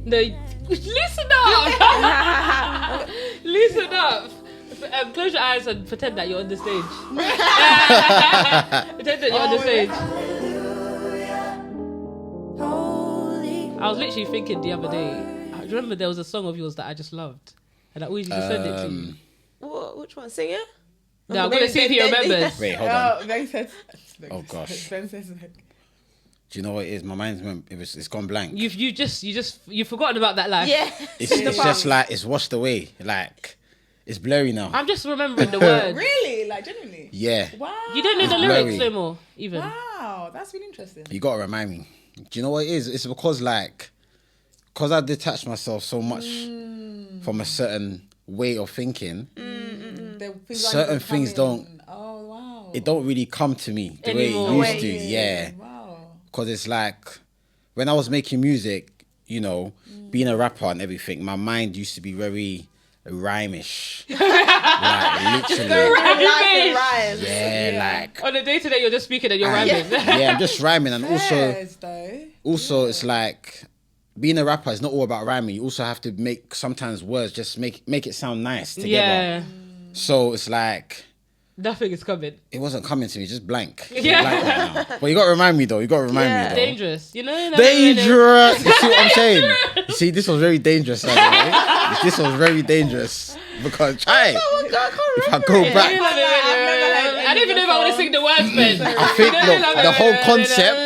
No, listen up. Listen up. Close your eyes and pretend that you're on the stage. Pretend that you're on the stage. I was literally thinking the other day. I remember there was a song of yours that I just loved, and I always used to send it to you. What? Which one? Sing it? No, I'm gonna see if he remembers. Wait, hold on. Oh gosh. Do you know what it is? My mind's it's gone blank. You've forgotten about that life. Yeah. It's just like it's washed away. Like it's blurry now. I'm just remembering the words. Really? Like genuinely? Yeah. Wow. You don't know the lyrics no more, even. Wow, that's really interesting. You gotta remind me. Do you know what it is? It's because I detached myself so much from a certain way of thinking. Certain things don't. Oh wow. It don't really come to me the Anymore. way it used to. Yeah. Wow. Because it's like when I was making music, you know, being a rapper and everything, my mind used to be very rhymish. Like literally. Rhymes. Yeah, like On the day to day, you're just speaking and you're rhyming. yeah, I'm just rhyming, and also Yeah. it's like being a rapper is not all about rhyming. You also have to make sometimes words just make it sound nice together. Yeah. So it's like Nothing is coming. it wasn't coming to me, just blank. Yeah. Blank right now. But you gotta remind me though. Dangerous. You know? Dangerous. You see what I'm saying? You see, this was very dangerous. This was very dangerous because if I go back, I don't even know if I want to sing the words, man. I think the whole concept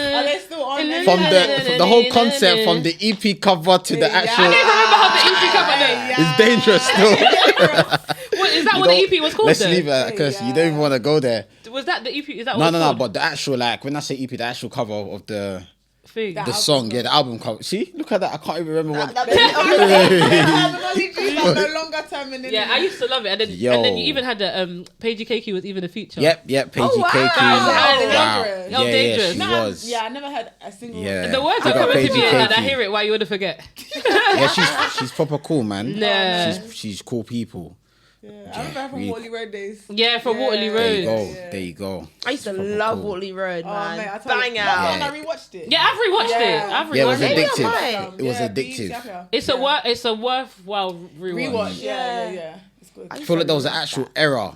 from the whole concept from the EP cover to the actual. I don't even remember how the EP cover name. It's dangerous still. Is that what the EP was called? Let's leave it because you don't even want to go there. Was that the EP? Is that No, what no. But the actual, like, when I say EP, the actual cover of the thing? the song, the album cover. See, look at that. I can't even remember what. No longer terminating. Yeah, I used to love it, and then you even had the Paigey Keiki was even a feature. Yep, Paigey Keiki. Wow. Dangerous. She was. Yeah, I never had a single. Yeah. The words are Big up coming to me, Paigey and I Keiki. hear it. Why you wouldn't forget? Yeah, she's proper cool, man. Yeah. She's cool people. Yeah, I remember her from Waterloo Road days. Yeah, from Waterloo Road. There you go. I used to love Waterloo Road, man. Mate, I tell Bang you, out. I rewatched it. Yeah, I've rewatched it. Yeah, it was Maybe I addictive. might. It was addictive. It's a worthwhile rewatch. Rewatch. Yeah. It's good. I feel like there was an actual era.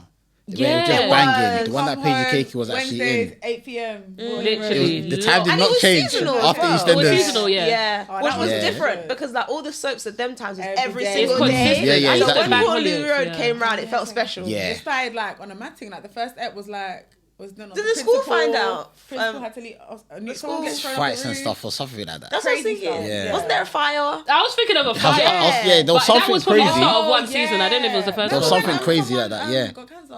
Yeah. It was just banging. The one that Come Paigey home, Keiki was actually Wednesdays, in. 8 p.m. Literally. The time did And not it was change seasonal after as well. It was EastEnders. seasonal, yeah. Oh, Which that was Yeah. different because like all the soaps at them times was every day. single It's day. consistent. Yeah, And so exactly. when Waterloo Holidays, Road yeah. came round, it felt special. Yeah. It started like on a mad thing. Like the first ep was like done on Did the school find out? Principal had to leave. Someone gets thrown off Fights the and roof. stuff or something like that. That's what I was Crazy thinking. stuff. Yeah. Wasn't there a fire? I was thinking of a fire. Yeah, there was But that something was probably the crazy. start of one season. I don't know if it was the first There was one. something crazy like that, yeah. Got cancer.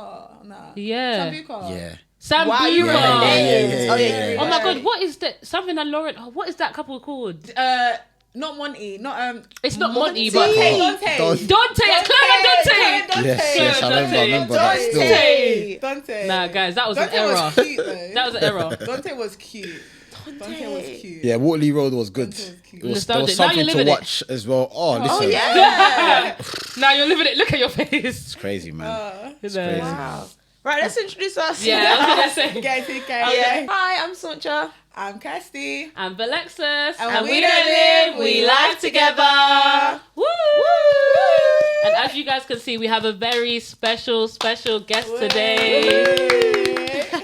Nah. Yeah. Sambuca. Yeah. Sambuca. Wow, you remember Yeah, names. yeah, Oh, yeah. Oh my god, what is that? Something that Lauren. Oh, what is that couple called? Not Monty. Not It's not Monty, Dante. but Dante. Dante. It's Clara Dante. Yes, I remember that still. Dante. Dante. Nah, guys, that was an Dante error. was cute though. That was an error. Dante was cute. Dante was cute. Yeah, Waterloo Road was good. Dante was cute. There was Nostalgic. Now something you're to living it. watch as well. Oh, listen. Yeah. Now you're living it. Look at your face. It's crazy, man. It's crazy. Wow. Right, let's introduce us. Yeah, I was gonna say. Okay, TK. Yeah. Hi, I'm Suncha. I'm Kirsty. I'm Belexus. And we don't live, we laugh together. Woo! And as you guys can see, we have a very special guest today.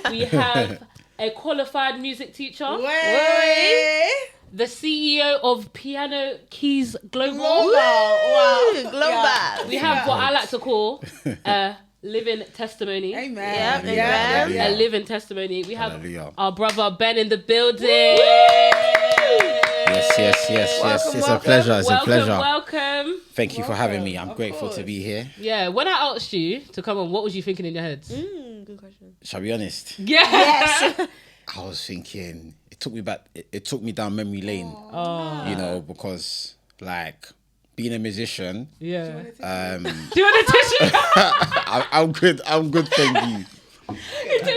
We have a qualified music teacher, Way. the CEO of Piano Keys Global. Wow. Global. We have what I like to call a living testimony. Amen. Yeah, A living testimony. We have Hallelujah. our brother Ben in the building. Yes. It's a pleasure. It's a pleasure. Welcome. Thank you for having me. I'm Of grateful to course. be here. Yeah, when I asked you to come on, what was you thinking in your head? Good question. Shall I be honest? Yeah. Yes. I was thinking it took me back. It took me down memory lane. Oh, You know, because like being a musician, yeah. um, Do you want a tissue? I'm good. Thank you.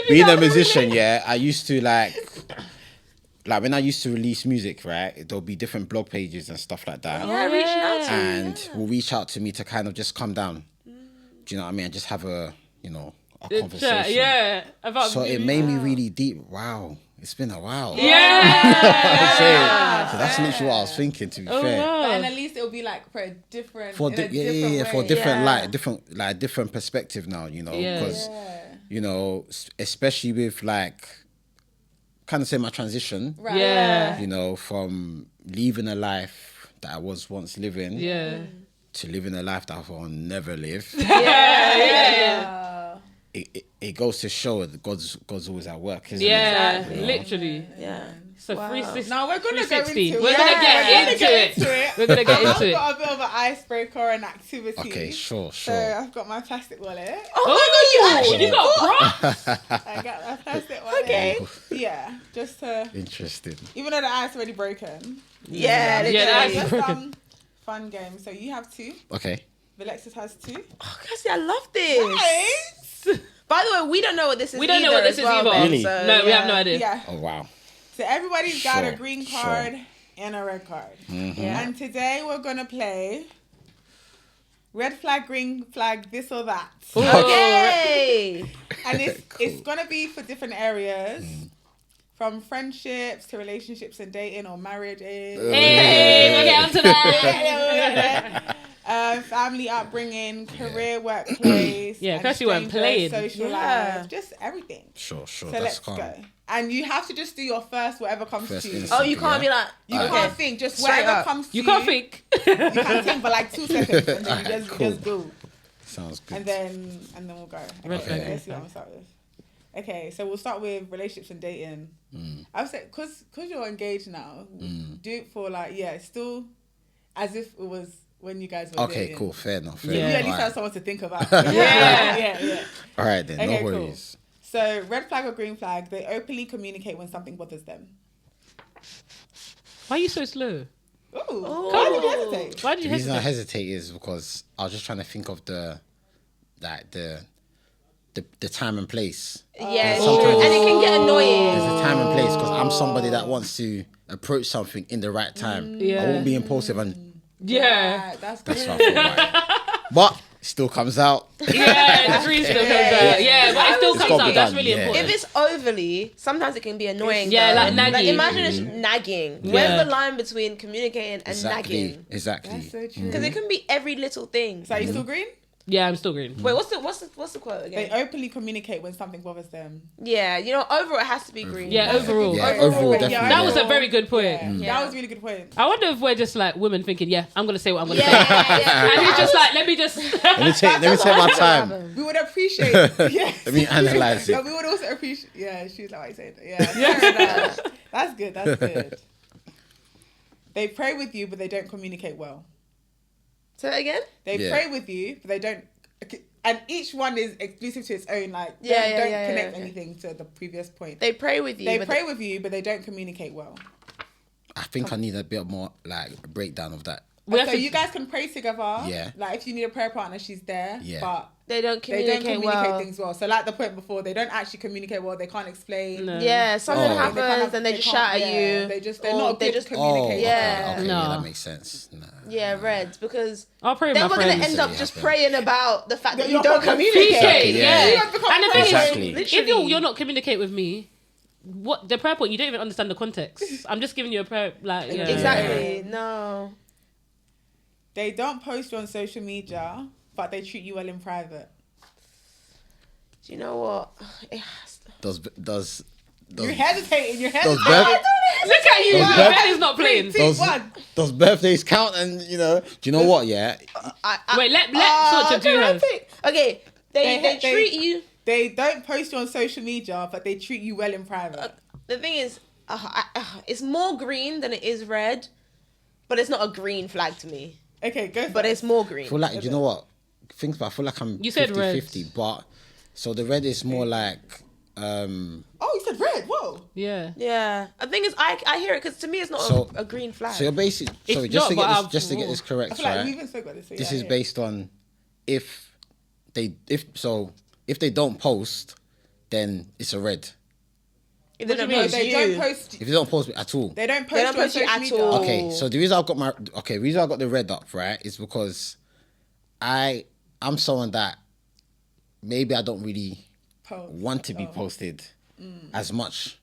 Being a musician, yeah, I used to like when I used to release music, right? There'll be different blog pages and stuff like that, Yeah, reaching out to you. and will reach out to me to kind of just come down. Do you know what I mean? And just have a conversation. Yeah. About So it made me really deep. Wow. It's been a while. Yeah. So that's literally what I was thinking. To be fair, Wow. And at least it'll be like for a different, for in a yeah, different way. for different Yeah. different perspective now. You know, Yeah. because you know, especially with like kind of say my transition. Right. Yeah. You know, from leaving a life that I was once living. Yeah. To living a life that I'll never live. It goes to show that God's always at work, isn't Yeah. it? You know? Literally. Yeah. So Wow. 360. Now we're gonna go 360. into We're it. gonna Yeah. get We're into gonna it. get into it. We're gonna get into I've it. got a bit of an icebreaker and activity. Okay, sure. So I've got my plastic wallet. Oh, you got props. I got my plastic wallet. Okay. Yeah, just to, Interesting. even though the ice already broken. Yeah, Yeah, that's Just broken. some fun games. So you have 2. Okay. Alexis has 2. Oh, Cassie, I love this. Nice. By the way, we don't know what this is. We don't know what this as is well, either. babe, Really? so, No, we have no yeah. idea. Yeah. Oh wow. So everybody's got a Sure, green sure. card and a red card. Yeah. And today we're gonna play red flag, green flag, this or that. Okay. And it's Cool. it's gonna be for different areas. From friendships to relationships and dating or marriage. Hey, we'll get onto that. Family upbringing, career, workplace. Yeah, and because you weren't strangers, playing. Social Yeah. life, just everything. Sure. So That's let's calm. go. And you have to just do your first, whatever comes First to you. instinct. Oh, you can't be like. You Okay. can't think, just Straight whatever up. comes to You can't think. You can't think for like 2 seconds and then you just, Cool. just go. Sounds good. And then we'll go. Red Okay, flag. let's see what I'm gonna start with. Okay, so we'll start with relationships and dating. I would say because you're engaged now, do it for like still as if it was when you guys were Okay, dating. cool. Fair enough. You Yeah. at least Alright. have someone to think about. Yeah. All right then. Okay, No cool. worries. So red flag or green flag, they openly communicate when something bothers them. Why are you so slow? Ooh, Oh. why did you hesitate? Why did The you reason I hesitate? hesitate is because I was just trying to think of the time and place. Yeah, it's Sometimes true. And it can get annoying. There's a time and place because I'm somebody that wants to approach something in the right time. Yeah. I won't be impulsive, and Yeah. Right, that's that's good. what I thought. Right. But it still comes out. Yeah, the green still comes out. Yeah, but it still It's comes gotta be out. That's done, really yeah. important. If it's overly, sometimes it can be annoying. Yeah, though. like nagging. imagine it's nagging. Yeah. Where's the line between communicating and Exactly. nagging? Exactly. That's so true. Because it can be every little thing. So are you still green? Yeah, I'm still green. Wait, what's the quote They again? openly communicate when something bothers them. Yeah, overall it has to be green. Yeah, overall. Yeah, overall, Yeah, definitely. That was a overall. very good point. Yeah. Yeah. That was a really good point. I wonder if we're just like women thinking, yeah, I'm gonna say what I'm gonna Yeah, say, yeah. and he's just like, let me just. Let me take my time. We would appreciate. Yes. Let me analyze But it. we would also appreciate. Yeah, she's like, I said. Yeah. Fair enough. That's good. That's good. They pray with you, but they don't communicate well. Say that again? They Yeah. pray with you, but they don't. And each one is exclusive to its own. Like, Yeah, don't, yeah, don't yeah, connect yeah. anything to the previous point. They pray with you. They but pray with you, but they don't communicate well. I think I need a bit more like a breakdown of that. We have So to- you guys can pray together. Yeah. Like if you need a prayer partner, she's there. Yeah. But they don't they communicate, don't communicate well. things well. So like the point before, they don't actually communicate well. They can't explain. No. Yeah, something Oh. They happens can't- and they just can't- shout at yeah, you. they're or not they good just communicators. Yeah. Okay, No. that makes sense. Nah. Yeah, reds, because I'll pray with then my we're going to friends. end up Yeah, just yeah. praying about the fact that That you you're don't not communicate. Communicate, Yeah. yeah. You become And the thing Exactly. is, if you're not communicate with me, what the prayer point, you don't even understand the context. I'm just giving you a prayer, like yeah. Exactly. No. They don't post you on social media, but they treat you well in private. Do you know what? It has to. Does You're hesitating. You're Those hesitating. birth- Look at you, Those your birth- head is not playing. Pick those, one. those birthdays count, and do you know what? Yeah, Wait, let Sorcha do can I hers. pick? Okay, they They- treat you. They don't post you on social media, but they treat you well in private. The thing is, it's more green than it is red, but it's not a green flag to me. Okay, go for But it. it's more I green. feel like, you know what? Think about. I feel like I'm You said 50-50, but so the red is more like. Oh, you said red. Whoa. Yeah. Yeah, the thing is, I hear it because to me it's not So- a green flag. So you're basically sorry, It's just not, but to get I've- this I correct, feel like we right? even spoke about this. So This yeah, is yeah. based on if they don't post, then it's a red. If they What don't do you mean? post They you, don't post. If they don't post at all. They don't post, They don't you on post you social at media. all. Okay, so the reason I got the red up, right, is because I'm someone that maybe I don't really Post. want to be posted as much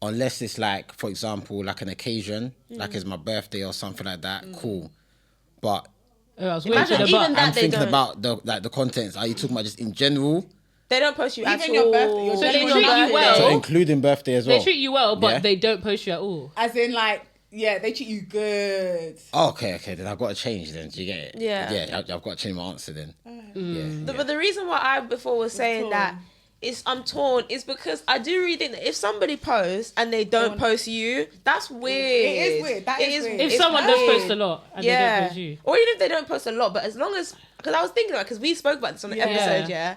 unless it's like, for example, like an occasion, like it's my birthday or something like that. Cool, but I was Imagine waiting even about. that I'm they thinking don't. about the contents. Are you talking about just in general? They don't post you at Even your all. birthday, your So they genuine treat you birthday. well. So including birthday as well. They treat you well, but Yeah? they don't post you at all. As in, like, yeah, they treat you good. Oh, okay. Then I've got to change. Then do you get it? Yeah. Yeah. I've got to change my answer then. Yeah. But the reason why I before was saying torn. that is I'm torn is because I do really think that if somebody posts and they don't post you, that's weird. It is weird. That is weird. If it's someone does weird. post a lot and they don't post you. Or even if they don't post a lot, but as long as, because I was thinking about, because we spoke about this on the Yeah. episode,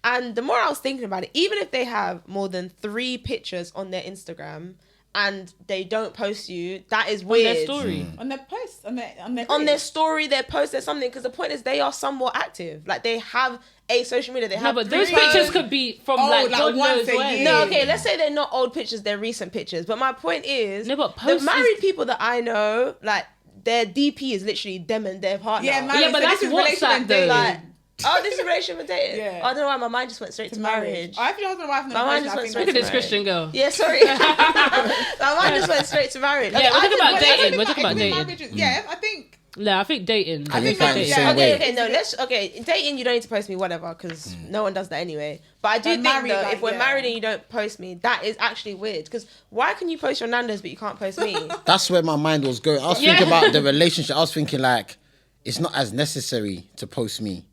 and the more I was thinking about it, even if they have more than 3 pictures on their Instagram and they don't post you, that is On weird. their story. On their posts, on their On their story, their post, there's something, because the point is they are somewhat active. Like they have a social media, they No, have but 3 those posts. pictures could be from like God once knows a when. year. No, okay, let's say they're not old pictures, they're recent pictures. But my point is, No, but the post married is- people that I know, like, their DP is literally them and their partner. Yeah, married, Yeah, but so that's this is WhatsApp relationship and though. dating. Like, oh, this is relationship and dating. Yeah. I don't know why my mind just went straight to marriage. I feel husband and wife. My mind just went Look straight at to this Christian girl. Yeah, sorry. My mind just went straight to marriage. Yeah, we're I talking about didn't- dating. We're talking about dating. Yeah, I think. No, I think dating. Can I you think find that- the yeah. same Okay, way? okay, no, dating, you don't need to post me, whatever, because no one does that anyway. But I do But think, married, though, like, if we're yeah. married and you don't post me, that is actually weird. Because why can you post your Nando's but you can't post me? That's where my mind was going. I was thinking about the relationship. I was thinking like, it's not as necessary to post me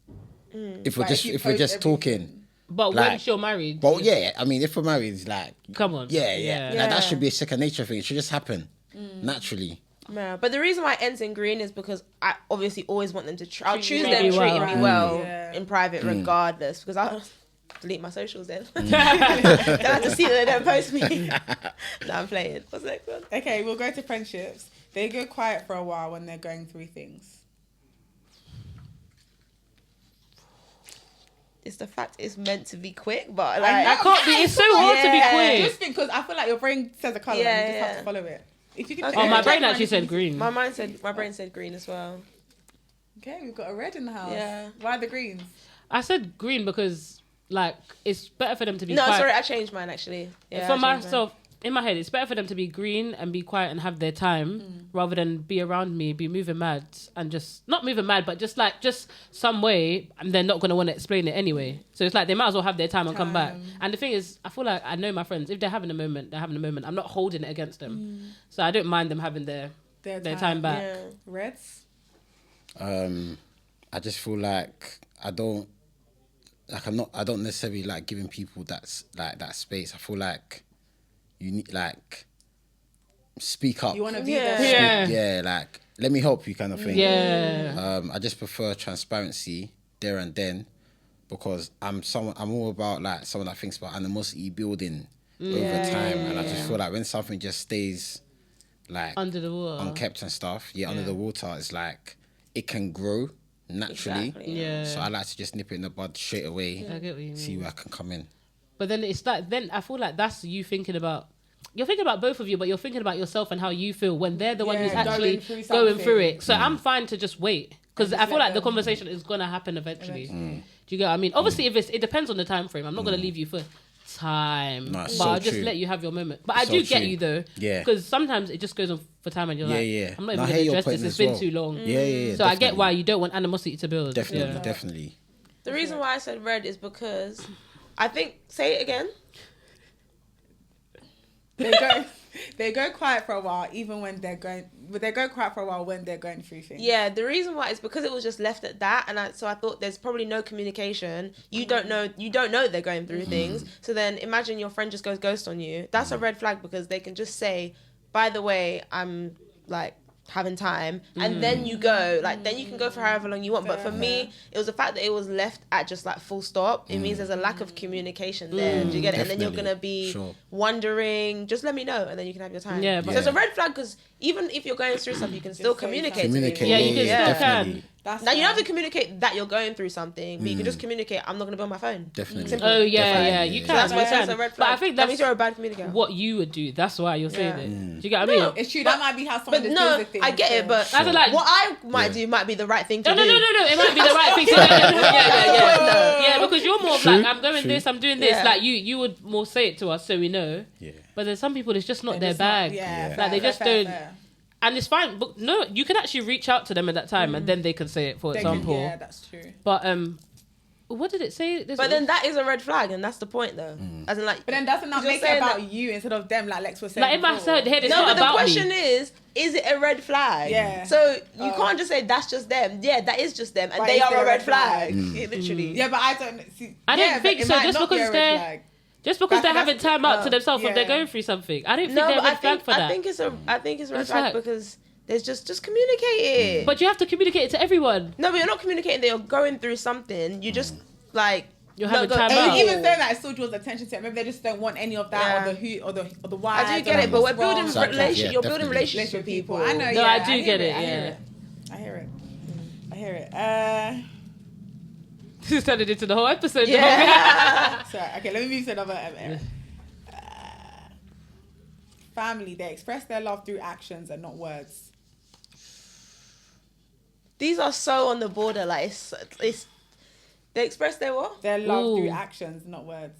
if we're Like, just if you if we're post just everything. talking. But Like- once you're married, Well, yeah. I mean, if we're married, it's like, come on. yeah. Like, Yeah. that should be a second nature thing. It should just happen naturally. No, but the reason why it ends in green is because I obviously always want them to. I'll Treat you choose really them well. treating me well Yeah. in private, regardless. Because I'll delete my socials then. Don't have to see that they don't post me. No, I'm playing. What's the next one? Okay, we'll go to friendships. They go quiet for a while when they're going through things. It's the fact it's meant to be quick, but like I can't be. It's so hard to be Yeah. quick. Just because I feel like your brain says a colour, Yeah, and you just have yeah. to follow it. If you can, Okay. Oh, my Yeah. brain actually said green. my brain said green as well. Okay, we've got a red in the house. Yeah. Why the greens? I said green because like it's better for them to be No, quiet. sorry, I changed mine actually. Yeah, For I changed mine. myself, in my head, it's better for them to be green and be quiet and have their time rather than be around me, be moving mad and just not moving mad, but just some way, and they're not gonna want to explain it anyway. So it's like they might as well have their time and come back. And the thing is, I feel like I know my friends. If they're having a moment, they're having a moment. I'm not holding it against them, so I don't mind them having their time back. Yeah. Reds. I just feel like I don't necessarily like giving people that space. I feel like you need like speak up. You want to be Yeah. there. Yeah. Like let me help you kind of thing. Yeah. I just prefer transparency there and then because I'm all about like someone that thinks about animosity building over time, and I just feel like when something just stays like Under the water. unkept and stuff, under the water, it's like it can grow naturally. Exactly. Yeah. So I like to just nip it in the bud straight away. I get what you mean. See where I can come in. But then it's like, then I feel like that's you thinking about, you're thinking about both of you, but you're thinking about yourself and how you feel when they're the one who's Yeah, actually going through going through something. it. So I'm fine to just wait because just I feel let like the them- conversation is going to happen eventually. Do you get what I mean? Obviously, if it depends on the time frame. I'm not going to leave you for time, No, it's but so I'll just true. let you have your moment. But I So do get true. you though, Yeah. because sometimes it just goes on for time and you're like, I'm not even No, I going hear to your address point this. It's as been well. too long. Yeah. So I get why you don't want animosity to build. Definitely, Yeah. definitely. The reason why I said red is because I think, say it again. They go quiet for a while, even when they're going. But they go quiet for a while when they're going through things. Yeah, the reason why is because it was just left at that, and so I thought there's probably no communication. You don't know they're going through things. So then imagine your friend just goes ghost on you. That's a red flag because they can just say, by the way, I'm like having time, and then you go then you can go for however long you want. But for me, it was the fact that it was left at just like full stop. It means there's a lack of communication there. Do you get it? And then you're Definitely. gonna be Sure. wondering. Just let me know, and then you can have your time. Yeah, So but- it's a red flag because even if you're going through stuff, you can still say communicate. Communicate. Yeah, you can Yeah. still can. That's Now you don't have to fine. communicate that you're going through something, but you can just communicate, I'm not going to be on my phone. Definitely. Simple. Oh yeah, Definitely, yeah, yeah, you yeah. can. That's you what can. says a red But flag. I think that that's means you're a bad communicator. what you would do. That's why you're saying Yeah. it. Do you get what I mean? No. It's true. But- That might be how someone But just no, deals with things. I get it, but I feel like what I might Yeah. do might be the right thing to no, do. no. It might be the right thing to do. Yeah, because you're more of True, like, I'm doing true. this, I'm doing this. Yeah. Like you would more say it to us so we know. Yeah. But then some people, it's just not They're their just not- bag. yeah, Yeah. fair, Like they fair, just fair, don't. fair. And it's fine, but no, you can actually reach out to them at that time, and then they can say it. For They can- example, yeah, that's true. but what did it say? But then that is a red flag, and that's the point, though. As in, like, But then doesn't that You're make it saying about you instead of them? Like Lex was saying. like in my before. head, it's no, not but the about question me. is it a red flag? Yeah. So you can't just say that's just them. Yeah, that is just them, and But they is are there a red flag. Mm. Yeah, literally. Yeah, but I don't see. I don't yeah, but think it so, might just not be because a red they're- flag. Just because they're That's- having time out to themselves when they're yeah. going through something, I don't think No, they're but a red flag for that. I think it's a red It's flag like- because there's just communicate it. But you have to communicate it to everyone. No, but you're not communicating that you're going through something. You just like You're not having go- time And out. even saying that, it still draws attention to it. Maybe they just don't want any of that, Yeah. or the who, or the why. I do get it, but we're building Exactly, relation. yeah, You're building definitely. relationships with people. I know. No, yeah, I do hear get it, I hear yeah. it. I hear it. I hear it. Just turned it into the whole episode. Yeah. Sorry. Okay, let me move to another area. Family. They express their love through actions and not words. These are so on the border. Like it's they express their what? Their love Ooh. through actions, not words.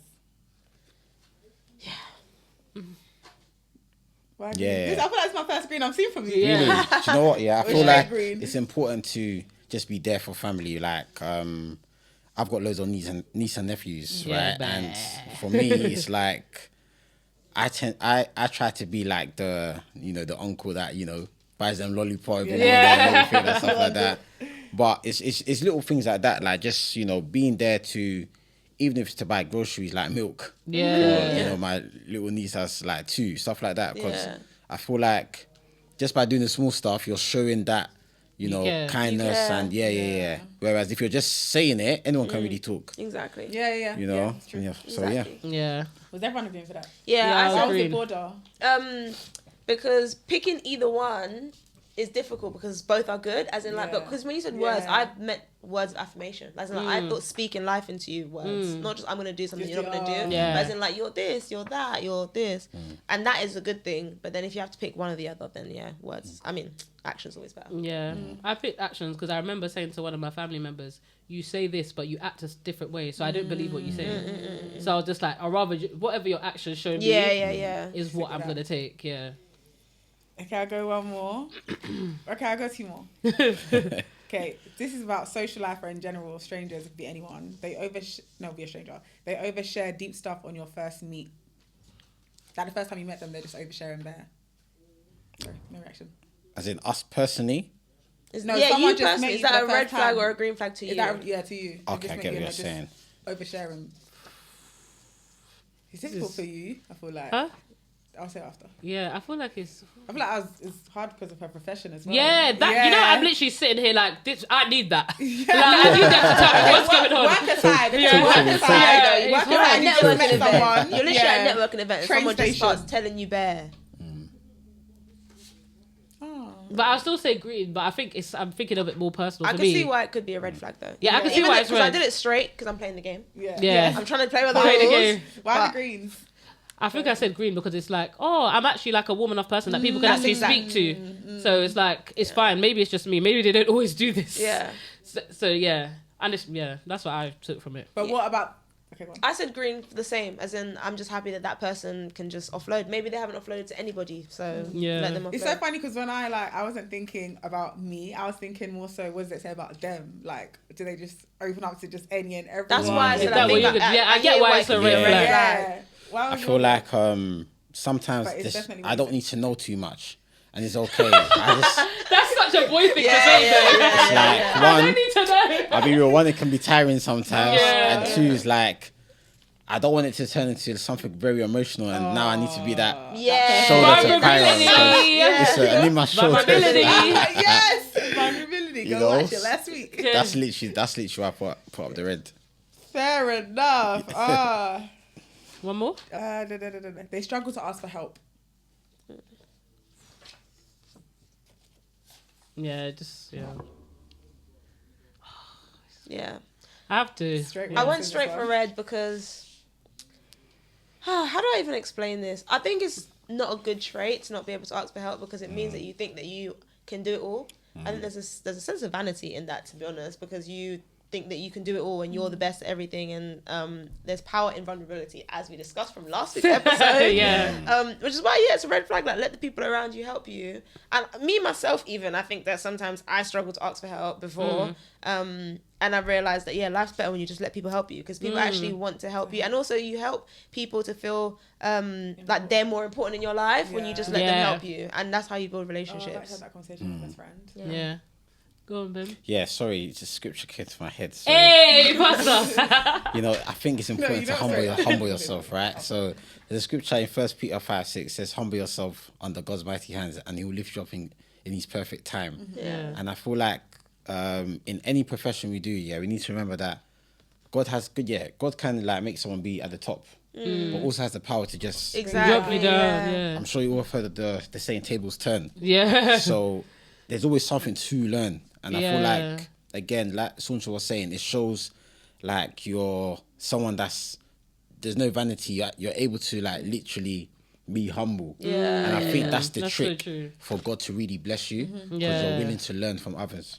Why Yeah. This, I feel like it's my first green I've seen from you. Yeah. Really? Do you know what? Yeah, I Which feel I like agree. it's important to just be there for family. Like, I've got loads of niece and nephews, Yeah, right? bah. And for me, it's like I try to be like the uncle that buys them lollipop every morning and everything and stuff like that. But it's little things like that, like just being there to, even if it's to buy groceries like milk. Yeah. Or, my little niece has like 2 stuff like that, because Yeah. I feel like just by doing the small stuff, you're showing that care. kindness You care. and yeah. Whereas if you're just saying it, anyone can really talk. Exactly. Yeah. Yeah, Yeah. it's true. Yeah. So yeah. Exactly. Yeah. Was everyone agreeing for that? Yeah, Yeah, I I was That said, was the agreed. border. because picking either one is difficult because both are good. As in, like, Yeah. because when you said words, Yeah. I meant words of affirmation. As in, like, I thought speaking life into you words, not just I'm gonna do something Just you're not gonna your- do. Yeah. But as in, like, you're this, you're that, you're this, and that is a good thing. But then if you have to pick one or the other, then yeah, words. I mean, action's always better. Yeah. I picked actions because I remember saying to one of my family members, "You say this, but you act a different way, so I don't believe what you say." So I was just like, "I'd rather whatever your actions show me Yeah. is what I'm it out. gonna take." Yeah. Okay, I'll go one more. Okay, I'll go 2 more. Okay, this is about social life or in general, strangers, it could be anyone. Be a stranger. They overshare deep stuff on your first meet. Like the first time you met them, they're just oversharing there. Sorry, no reaction. As in us personally. No, Yeah, someone you just personally, met is you for that the a red first flag time. or a green flag to you? Is that, yeah, to you. They Okay, just I met get you what and you're they're saying. just Oversharing. It's difficult for you, I feel like. Huh? I'll say after. Yeah. I feel like it's. I feel like it's hard because of her profession as well. Yeah, that you know, I'm literally sitting here like this. I need that. Yeah. Like, I need that to tell me what's going on. Work aside. Yeah. Work Yeah. aside. Yeah. Work It's aside. hard. You just Networking met event. someone. You're literally Yeah. at a networking event and Train someone just station. starts telling you bare. Oh. But I'll still say green. But I think I'm thinking of it more personal I for can me. see why it could be a red flag though. Yeah, I can see Even why though- it's 'cause I red. did it straight because I'm playing the game. Yeah. I'm trying to play by the Play the rules. game. Why but- the greens? I think I said green because it's like, oh, I'm actually like a woman of person that people can That's actually exact- speak to. So it's like, it's fine. Maybe it's just me. Maybe they don't always do this. Yeah. So yeah. And it's, yeah, that's what I took from it. But what about... Okay, go on. I said green for the same, as in I'm just happy that person can just offload. Maybe they haven't offloaded to anybody, so Yeah. let them offload. It's so funny because when I wasn't thinking about me, I was thinking more so, what does it say about them? Like, do they just open up to just any and everyone? That's why I Is said that I what think you would- yeah, I get hear why it's it a could be red flag. Yeah. Why I would feel you- like sometimes But it's definitely I don't need to know too much, and it's okay. I just That's such a boy thing to Yeah, say, yeah, though. yeah, it's like yeah. I don't one. need to know. I'll be real. One, it can be tiring sometimes, Yeah. and 2 is like I don't want it to turn into something very emotional, and now I need to be that Yeah. shoulder to cry on. Vulnerability. because Listen, I need my shoulder. Vulnerability. Yes! Vulnerability. You Go know? watch it last week. Yeah. That's literally why I put up the red. Fair enough. One more? They struggle to ask for help. Yeah, just, yeah. Yeah. I have to. Straight I red. went straight for red because how do I even explain this? I think it's not a good trait to not be able to ask for help because it means that you think that you can do it all. I think there's a sense of vanity in that, to be honest, because you think that you can do it all and you're the best at everything, and there's power in vulnerability, as we discussed from last week's episode. Yeah. Which is why it's a red flag. Like, let the people around you help you. And me myself, even, I think that sometimes I struggle to ask for help before. And I've realized that life's better when you just let people help you, because people actually want to help you, and also you help people to feel like they're more important in your life when you just let them help you, and that's how you build relationships. I've had that conversation with my best friend. Yeah. Go on, Ben. Yeah, sorry, it's a scripture came to my head. Sorry. Hey, Pastor. You know, I think it's important you to don't say humble yourself, right? So there's a scripture in 1 Peter 5:6 says, "Humble yourself under God's mighty hands, and He will lift you up in His perfect time." Yeah. And I feel like in any profession we do, we need to remember that God can like make someone be at the top, but also has the power to just Exactly. Drop you down. Yeah. I'm sure you all have heard of the saying tables turn. Yeah. So there's always something to learn. And I feel Yeah. like, again, like Suncha was saying, it shows like you're someone there's no vanity. You're able to like literally be humble. Yeah. And I think that's the That's so trick true. for God to really bless you, because Yeah. you're willing to learn from others.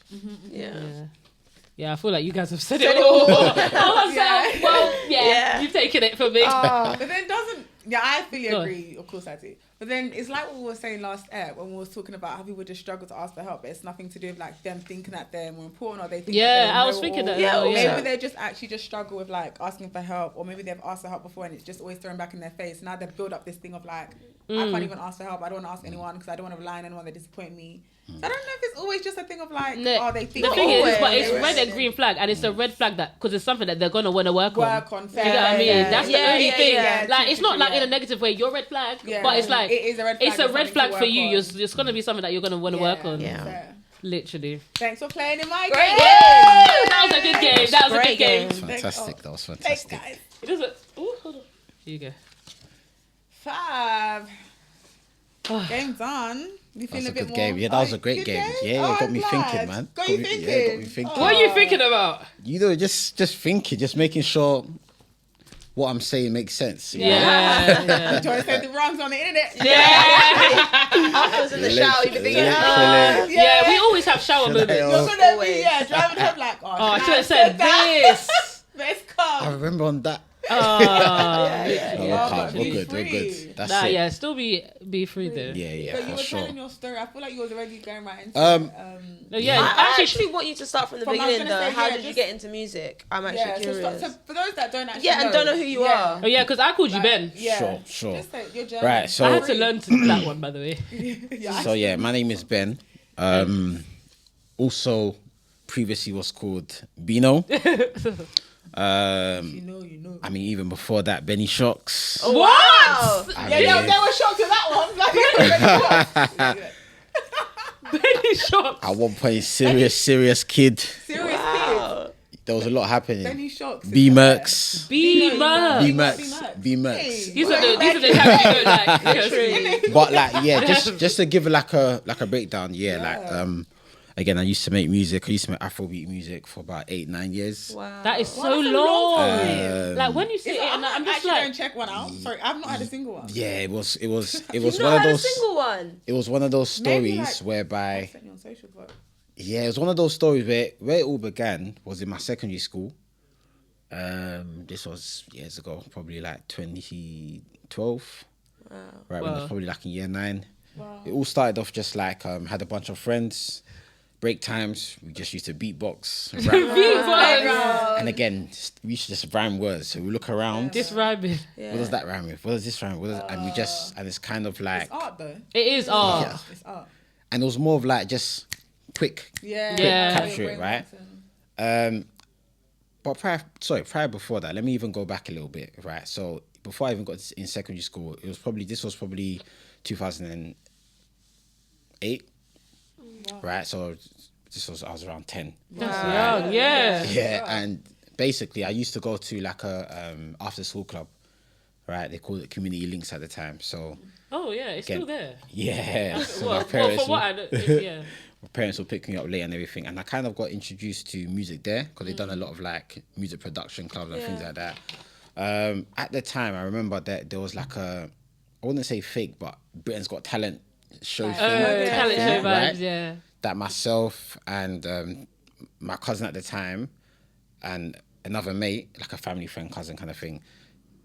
Yeah, I feel like you guys have said it all. Yeah. You've taken it from me. But then I fully Go on. agree, of course I do. But then it's like what we were saying last air when we were talking about how people just struggle to ask for help. But it's nothing to do with like them thinking that they're more important, or they think Yeah, that I was thinking that. Yeah, as well, Maybe they just actually struggle with like asking for help, or maybe they've asked for help before and it's just always thrown back in their face. Now they've built up this thing of like, I can't even ask for help. I don't want to ask anyone because I don't want to rely on anyone. They disappoint me. So I don't know if it's always just a thing of like, No, they think the thing is, but it's always. red and green flag, and it's a red flag that because it's something that they're gonna want to work on. fair. You know what I mean? Yeah, That's yeah, the only yeah, thing. yeah. Like, it's not True, like in yeah. a negative way. You're red flag, Yeah. but it's like It is a red flag. it's a It's red something flag to for work you. on. It's gonna be something that you're gonna want to work on. Yeah. Fair. Literally. Thanks for playing in my Great game. game. That was a good game. That was a Great good game. game. Fantastic. That was Thanks, fantastic. guys. It doesn't. Ooh, hold on. Here you go. 5. Game done. You That feeling was a a bit good more? game. Yeah, that was a Oh, great good game. Yeah, Oh, it got I'm me glad. thinking, man. Got you Yeah, thinking. it got me thinking. What are you thinking about? You know, just thinking, just making sure what I'm saying makes sense. Yeah. Trying to say the wrongs on the internet. Afterwards in the shower, you've been thinking, Literally. Yeah, we always have shower Should I- moments. You're gonna be Always. driving home like, oh, Oh, I should should have said this. Let's I come. remember on that. Oh, No, yeah. we're Yeah, calm. but We're be good. We're free. good. That's Nah, it. yeah, still be free though. Yeah, So you for were sure. telling your story. I feel like you was already going right into Um, it. No, yeah, I actually want you to start from the From- I was beginning gonna though. say, How yeah, did you just- get into music? I'm actually Yeah, curious. so for those that don't actually Yeah, and don't know who you are. Oh yeah, because I called you Ben. Yeah. Sure. Just say your journey. Right, so- I had to learn to that one, by the way. Yeah, So yeah, my name is Ben. Also, previously was called Beano. you know. I mean, even before that, Benny Shocks. Oh, wow. I Yeah, mean, they were shocked at that one. Like, Benny shocked. at one point, serious kid. serious Wow. There was a lot happening. Benny Shocks. B Mercs. B-man. B B Mercs. Mercs. B Mercs. Hey. These are the types you don't like. Literally. But like, yeah, just to give like a breakdown. Yeah, like again, I used to make music. I used to make Afrobeat music for about 8-9 years. Wow. That is so that's a long long. time. Like when you see it, and I'm just actually going like, to check one out. Sorry, I've not had a single one. Yeah, it was You've one not of had a those. single one. It was one of those Maybe, stories like, whereby. I sent you on social, but Yeah, it was one of those stories where it all began was in my secondary school. This was years ago, probably like 2012. Wow. Right, when I Wow. was probably like in year 9. wow. It all started off just like had a bunch of friends. Break times, we just used to beatbox, rap. And again, we used to just rhyme words. So we look around. this rhyming. Yeah. What does that rhyme with? What does this rhyme? And it's kind of like, It's art though. It is art. Yeah. It's art. and it was more of like just quick. Yeah. Yeah. Capture it, right? But prior before that, let me even go back a little bit, right? So before I even got in secondary school, this was probably 2008, right? So I was around 10. That's young, yeah. Yeah, and basically I used to go to like a after school club, right? They called it Community Links at the time. So Oh yeah, it's Again, still there. yeah, so Well, my parents. from what I know, yeah. my parents would pick me up late and everything, and I kind of got introduced to music there because they'd done a lot of like music production clubs and things like that. At the time, I remember that there was like I wouldn't say fake, but Britain's Got Talent show thing. Talent show vibes, right? yeah. That myself and my cousin at the time and another mate, like a family friend, cousin kind of thing,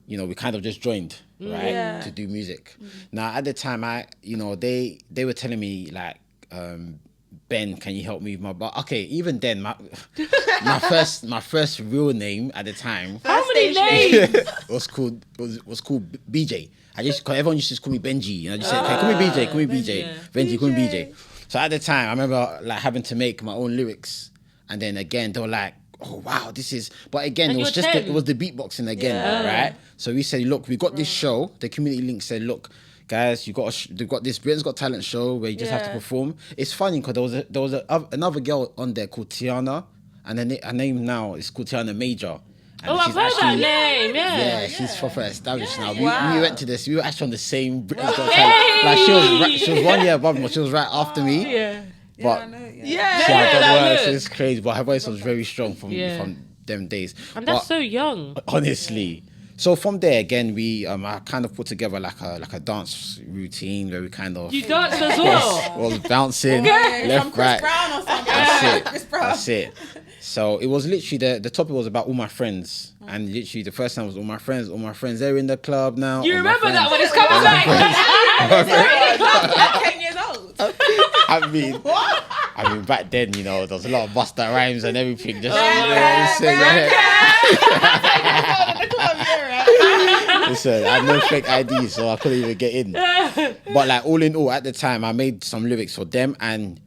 you know, we kind of just joined, right, to do music. Now, at the time, they were telling me like, Ben, can you help me with my okay, even then, my first real name at the time How many names? was called BJ. Cause everyone used to call me Benji, and I just said, okay, call me BJ, Benji, call me BJ. So at the time, I remember like having to make my own lyrics, and then again they were like, oh wow, this is. But again, And it was just it was the beatboxing again, right? So we said, look, we got this show. The community link said, look, guys, they've got this Britain's Got Talent show where you just have to perform. It's funny because there was another girl on there called Tiana, and her name now is called Tiana Major. And I've heard that name. Yeah, she's proper established now. We went to this. We were actually on the same Britain's Got Talent. Like she was 1 year above me, but she was right after me. Yeah. But I know, it's crazy. But her voice was very strong from them days. And that's so young. Honestly. So from there again, I kind of put together like a dance routine where we kind of You danced as well. was bouncing left, right. Brown or something. That's it. So it was literally the topic was about all my friends, and literally the first time was all my friends. They're in the club now. You all my remember that friends. when it's coming back? At 10 years old. I mean, back then, you know, there was a lot of Busta Rhymes and everything. Just listen, I had no fake ID, so I couldn't even get in. But like all in all, at the time, I made some lyrics for them, and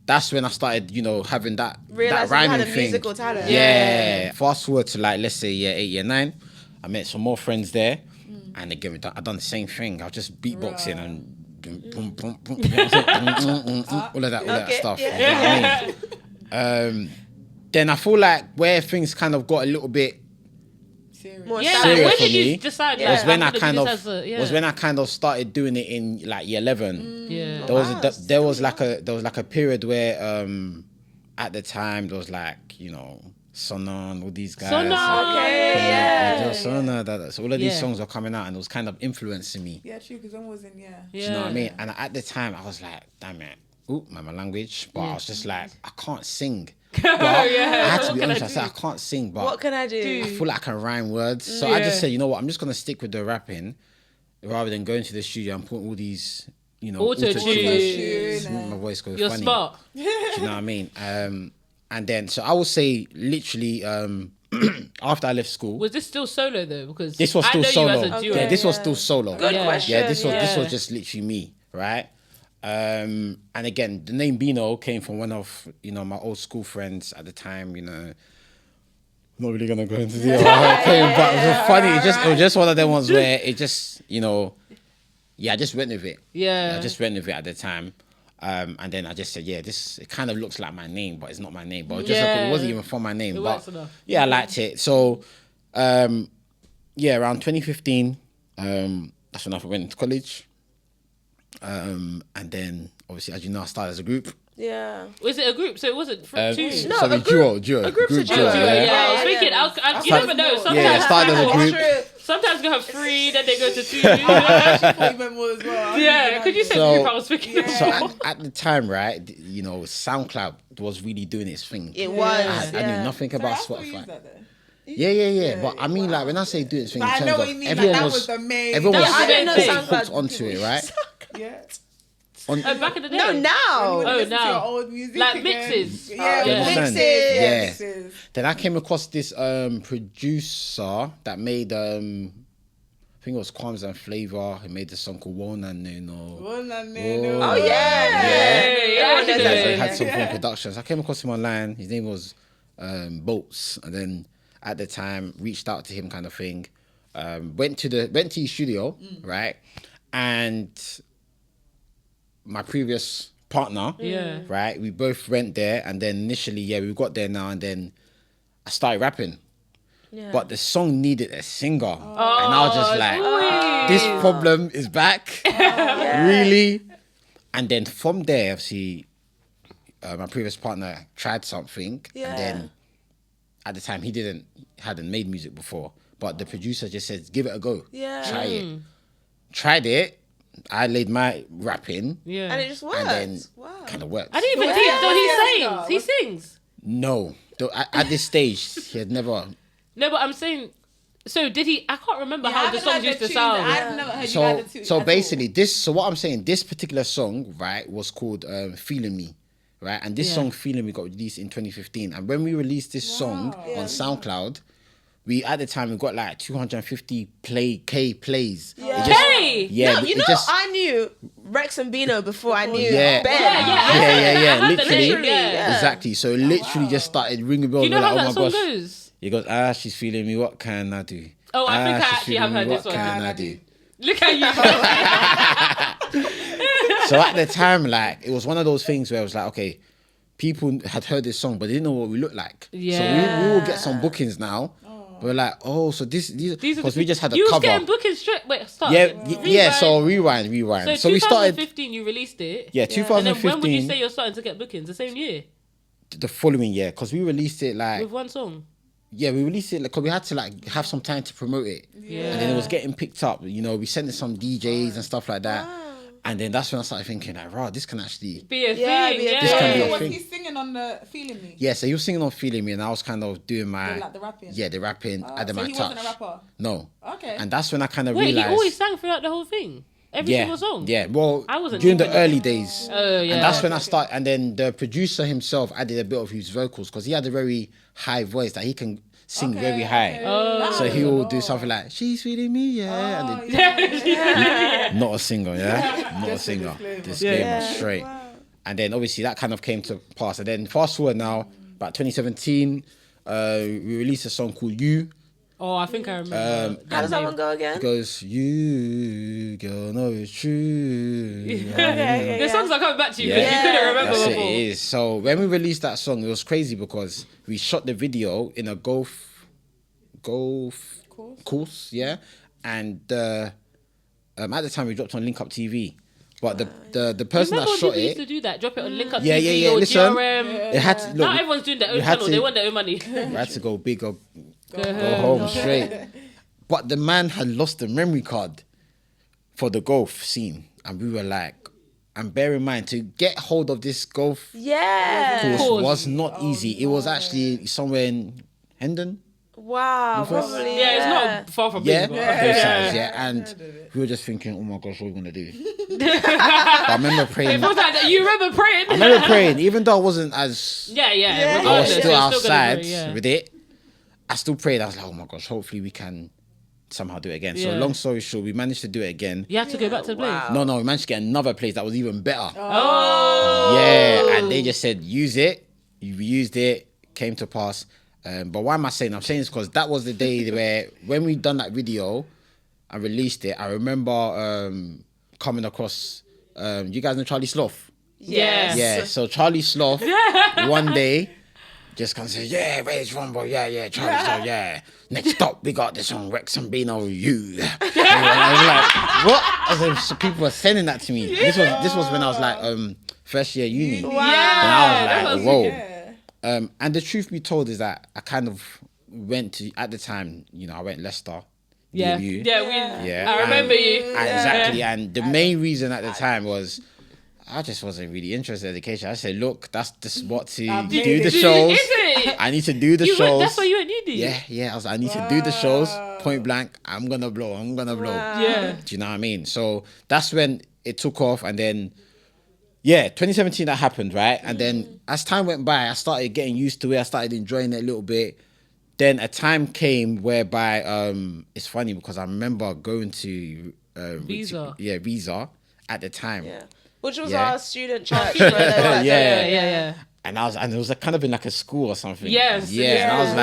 that's when I started, you know, having that rhyming you had a thing. musical talent. Yeah. Fast forward to like, let's say year 8, year 9, I met some more friends there, and again, I done the same thing. I was just beatboxing and boom, boom, boom, all of that stuff. Yeah. You know what I mean? Then I feel like where things kind of got a little bit More Yeah, established. like, when for did you me decide? was Like, when I I'm gonna kind do of this as a- was when I kind of started doing it in like year 11. Yeah. There was like a period where at the time there was like, you know, Sonan, all these guys. Sonan. Okay, yeah. Sonan, so all of these Yeah. songs were coming out and it was kind of influencing me. Yeah, true, because one was in, Do you know what I mean? And at the time I was like, damn it. Ooh, my language. But I was just like, I can't sing. But I had to be honest, I said I can't sing, but What can I do? I feel like I can rhyme words. So I just said, you know what, I'm just gonna stick with the rapping rather than going to the studio and putting all these, you know, Auto-tune. my voice goes You're funny. smart. Do you know what I mean? And then so I would say literally after I left school. Was this still solo though? Because This was still I know solo. You as a duo. Yeah, this was still solo. Good Yeah. question. Yeah, this Yeah. was just literally me, right? And again, the name Beano came from one of, you know, my old school friends at the time, you know. I'm not really gonna go into the how it came, but it was funny. It was just one of them ones where it just, you know, I just went with it. Yeah. I just went with it at the time. And then I just said, it kind of looks like my name, but it's not my name. But it wasn't even from my name. It But works enough. yeah, I liked it. So around 2015, that's when I went to college. And then obviously, as you know, I started as a group. Yeah. Was it a group? So it wasn't two. No, Sorry, a group. duo. A group's a duo. Yeah, I was Yeah, thinking. yeah. You never know. Sometimes Yeah, I started as a people- group. Sometimes you have 3, then they go to 2. I actually thought you meant more as well. Yeah, because you said So- group, I was thinking. So at the time, right, you know, SoundCloud was really doing its thing. It was. I knew nothing about Sorry, I thought you Spotify. used that then. Yeah. But I mean, like when I say doing its thing, But in I terms know of what you mean. Like, everyone that was was the main. everyone was I didn't know hooked SoundCloud onto it, right? Yeah. Back in the day. No, now. Oh, Listen to now. your old music Like again. mixes. Yeah, Yeah. mixes. Yeah. Mixes. Then I came across this producer that made I think it was Qualms and Flavor. He made this song called Wona Neno. Oh, yeah. Yeah, Everyone knows So that he had song. some form productions. I came across him online. His name was Bolts, and then at the time reached out to him, kind of thing. Went to his studio, right, and my previous partner, right, we both went there, and then initially, we got there now, and then I started rapping. Yeah. But the song needed a singer, and I was just like, sweet. "This problem is back, really." And then from there, obviously, my previous partner tried something, and then at the time he hadn't made music before, but the producer just said, give it a go. Yeah. Try it. Tried it. I laid my rap in. Yeah. And it just worked. And then Wow. kind of worked. I didn't even he sings. No. At this stage, he had never. No, but I'm saying. So did he? I can't remember I how the haven't songs heard used to tunes. sound. I've never heard you guys the two So at basically, what I'm saying, this particular song, right, was called "Feeling Me," right, and this song "Feeling Me" got released in 2015. And when we released this song on SoundCloud, at the time we got like 250 plays. Yeah. Yeah, No, I knew Rex and Beano before I knew Yeah. Ben. Yeah, literally. Yeah. Exactly. So it literally just started ringing bells. Do you know We're how like, that oh my song gosh. goes? He goes, she's feeling me. What can I do? Oh, I think I she's actually have feeling heard me, this what one. can I do? Look at you. So at the time, like, it was one of those things where it was like, okay, people had heard this song, but they didn't know what we looked like. Yeah. So we will get some bookings now. We're like, so these because we just had a you cover. was getting bookings straight. Wait, start. Yeah. So rewind. So we started. 2015, you released it. Yeah, 2015. And then when would you say you're starting to get bookings? The same year the following year, because we released it like. with one song. Yeah, we released it because we had to like have some time to promote it. Yeah. And then it was getting picked up. We sent it some DJs and stuff like that. And then that's when I started thinking, like, wow, this can actually Be a Yeah, thing. be a Yeah. This can be a was thing. he singing on the Feeling Me? Yeah, so he was singing on Feeling Me, and I was kind of doing my The rapping? Yeah, the rapping, adding So my he touch. wasn't a rapper? No. Okay. And that's when I kind of Wait, realized. he always sang throughout the whole thing. Every single song. Yeah, well, I wasn't during the even- early days. Oh yeah. And that's when I started. And then the producer himself added a bit of his vocals because he had a very high voice that he can sing very high. Oh. So he will do something like, she's feeling me, yeah. And then, not a singer, yeah? Not a singer. Disclaimer, straight. And then obviously that kind of came to pass. And then fast forward now, about 2017, we released a song called You. Oh, I think I remember. How does that one go again? It goes, you, girl, know it's true. The songs are coming back to you Yeah. because you couldn't remember That's it, before. it is. So when we released that song, it was crazy because we shot the video in a golf course, yeah. And at the time we dropped on Link Up TV, but the person Remember that when shot people used it, to do that? Drop it on Link Up Yeah, TV yeah, or listen. GRM. it had to look. Now everyone's doing their own we had channel. to- They want their own money. we had to go big or go home straight. But the man had lost the memory card for the golf scene, and we were like, and bear in mind to get hold of this golf Yeah. course was not easy. It was actually somewhere in Hendon. Wow. Probably. Yeah, it's not far from Yeah, me. those sides, yeah. And we were just thinking, oh my gosh, what are we gonna do? But I remember praying. It was like that. You remember praying? I remember praying, even though I wasn't as Yeah. I was regardless, still you're gonna outside do it, yeah. with it. I still prayed. I was like, oh my gosh, hopefully we can somehow do it again. So Yeah. long story short, we managed to do it again. You had to go back to the place. No, we managed to get another place that was even better. Oh. Yeah, and they just said, use it. We used it, came to pass. But why am I saying? I'm saying this because that was the day where when we done that video and released it, I remember coming across, you guys know Charlie Sloth? Yes. Yeah, so Charlie Sloth one day just comes and says, yeah, where's Rumble? Yeah, Charlie Sloth, yeah. Next up, we got this on Rex and Beano, you. And I was like, what? I was like, so people were sending that to me. This was when I was like first year uni. Wow. And I was like, whoa. And the truth be told is that I kind of went to, at the time, I went Leicester. Yeah. You. Yeah. I remember you. And exactly. And the main reason at the time was I just wasn't really interested in education. I said, look, that's the spot to do the shows. Is it? I need to do the shows. That's why you went uni. Yeah. I was like, I need to do the shows. Point blank. I'm gonna blow. Yeah. Do you know what I mean? So that's when it took off, and then 2017 that happened, right? And then as time went by, I started getting used to it. I started enjoying it a little bit. Then a time came whereby it's funny because I remember going to Visa. Visa at the time. Yeah. Which was Yeah. our student church. where they were like, Yeah. And it was like kind of in like a school or something. Yes. Yeah. And I was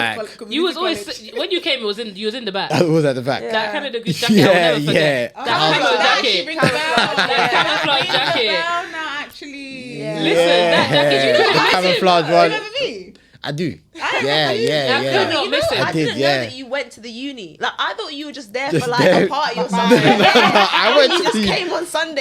like, You was always when you came. You was in the back. I was at the back. That kind of the good jacket. I'll never forget. Yeah. That camo jacket. Ring the bell. That camouflage jacket. Bell now, actually. Listen, that jacket. You The couldn't miss it. camouflage You one. remember me? I do. I Yeah, I could not miss it. I did, didn't yeah. know that you went to the uni. Like, I thought you were just there Just for like there. a party or something. I went You to just the- came on Sunday.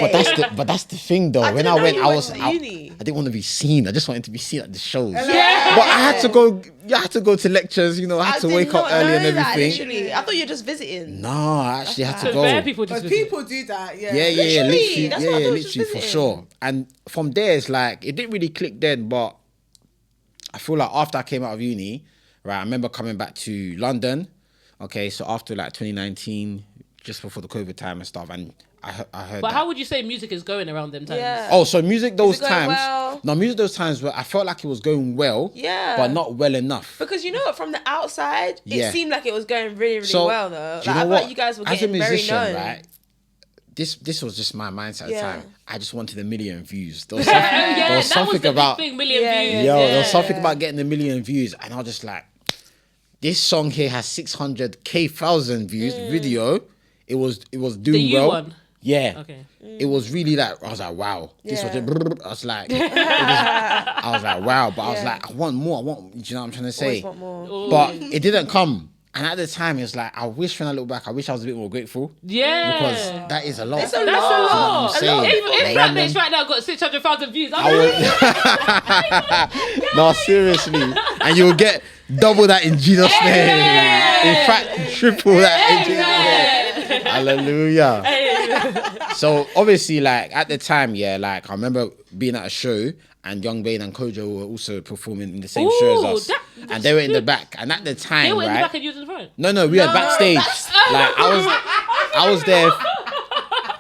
But that's the thing though. I When didn't I know went, you I went was to I uni. didn't want to be seen. I just wanted to be seen at the shows. Yeah. But I had to go. You had to go to lectures. You know, I had to did wake up not early and know that, everything. literally. I thought you were just visiting. No, I actually had to So go. bare people just But visit. people do that, yeah. Yeah, Literally, literally, that's what I thought, just literally for visiting. sure. And from there, it's like it didn't really click then, but I feel like after I came out of uni, right, I remember coming back to London. Okay, so after like 2019, just before the COVID time and stuff, and I heard. But that. how would you say music is going around them times? Yeah. Oh, so music those going times. well? No, music those times where I felt like it was going well. Yeah. But not well enough. Because you know what, from the outside, Yeah. it seemed like it was going really, really So, well though. do you Like, I know felt what? you guys were As a getting musician, very known. right? This was just my mindset at the Yeah. time. I just wanted a million views. There was Yeah, something, there was that something was the about big thing, million Yeah, views. yeah, yo, yeah. there was something about getting a million views, and I was just like, this song here has 600,000 views. Video, it was doing The U well. one? Yeah. Okay. It was really like I was like, wow. This was Yeah. just, I was like, I was like, wow. But I was Yeah. like, I want more. Do you know what I'm trying to say? Always want more. Ooh. But it didn't come. And at the time, it's like I wish when I look back, I wish I was a bit more grateful Yeah. because that is a lot. It's a That's a lot. lot. I'm saying. If Random. Flatmates right now got 600,000 views, I'm I would. No, seriously. And you'll get double that in Jesus' name. In fact, triple that in Jesus' name. Hallelujah. So obviously, like at the time, yeah, like I remember being at a show and Young Bane and Kojo were also performing in the same show as us. that's And they were in the back. And at the time, they were in the right? back and you was in the front. No, we were backstage. Like I was there.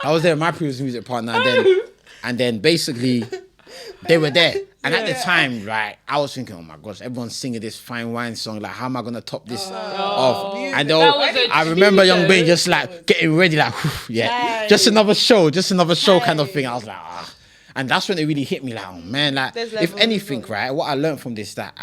I was there with my previous music partner, and then basically they were there. And at the time, right, I was thinking, oh my gosh, everyone's singing this fine wine song. Like, how am I gonna top this off? And That was a I remember Young cheater. Bane just like getting ready, like, whew, yeah, just another show kind of thing. I was like, ah. And that's when it really hit me, like, oh man, like, There's if levels, anything, right, what I learned from this that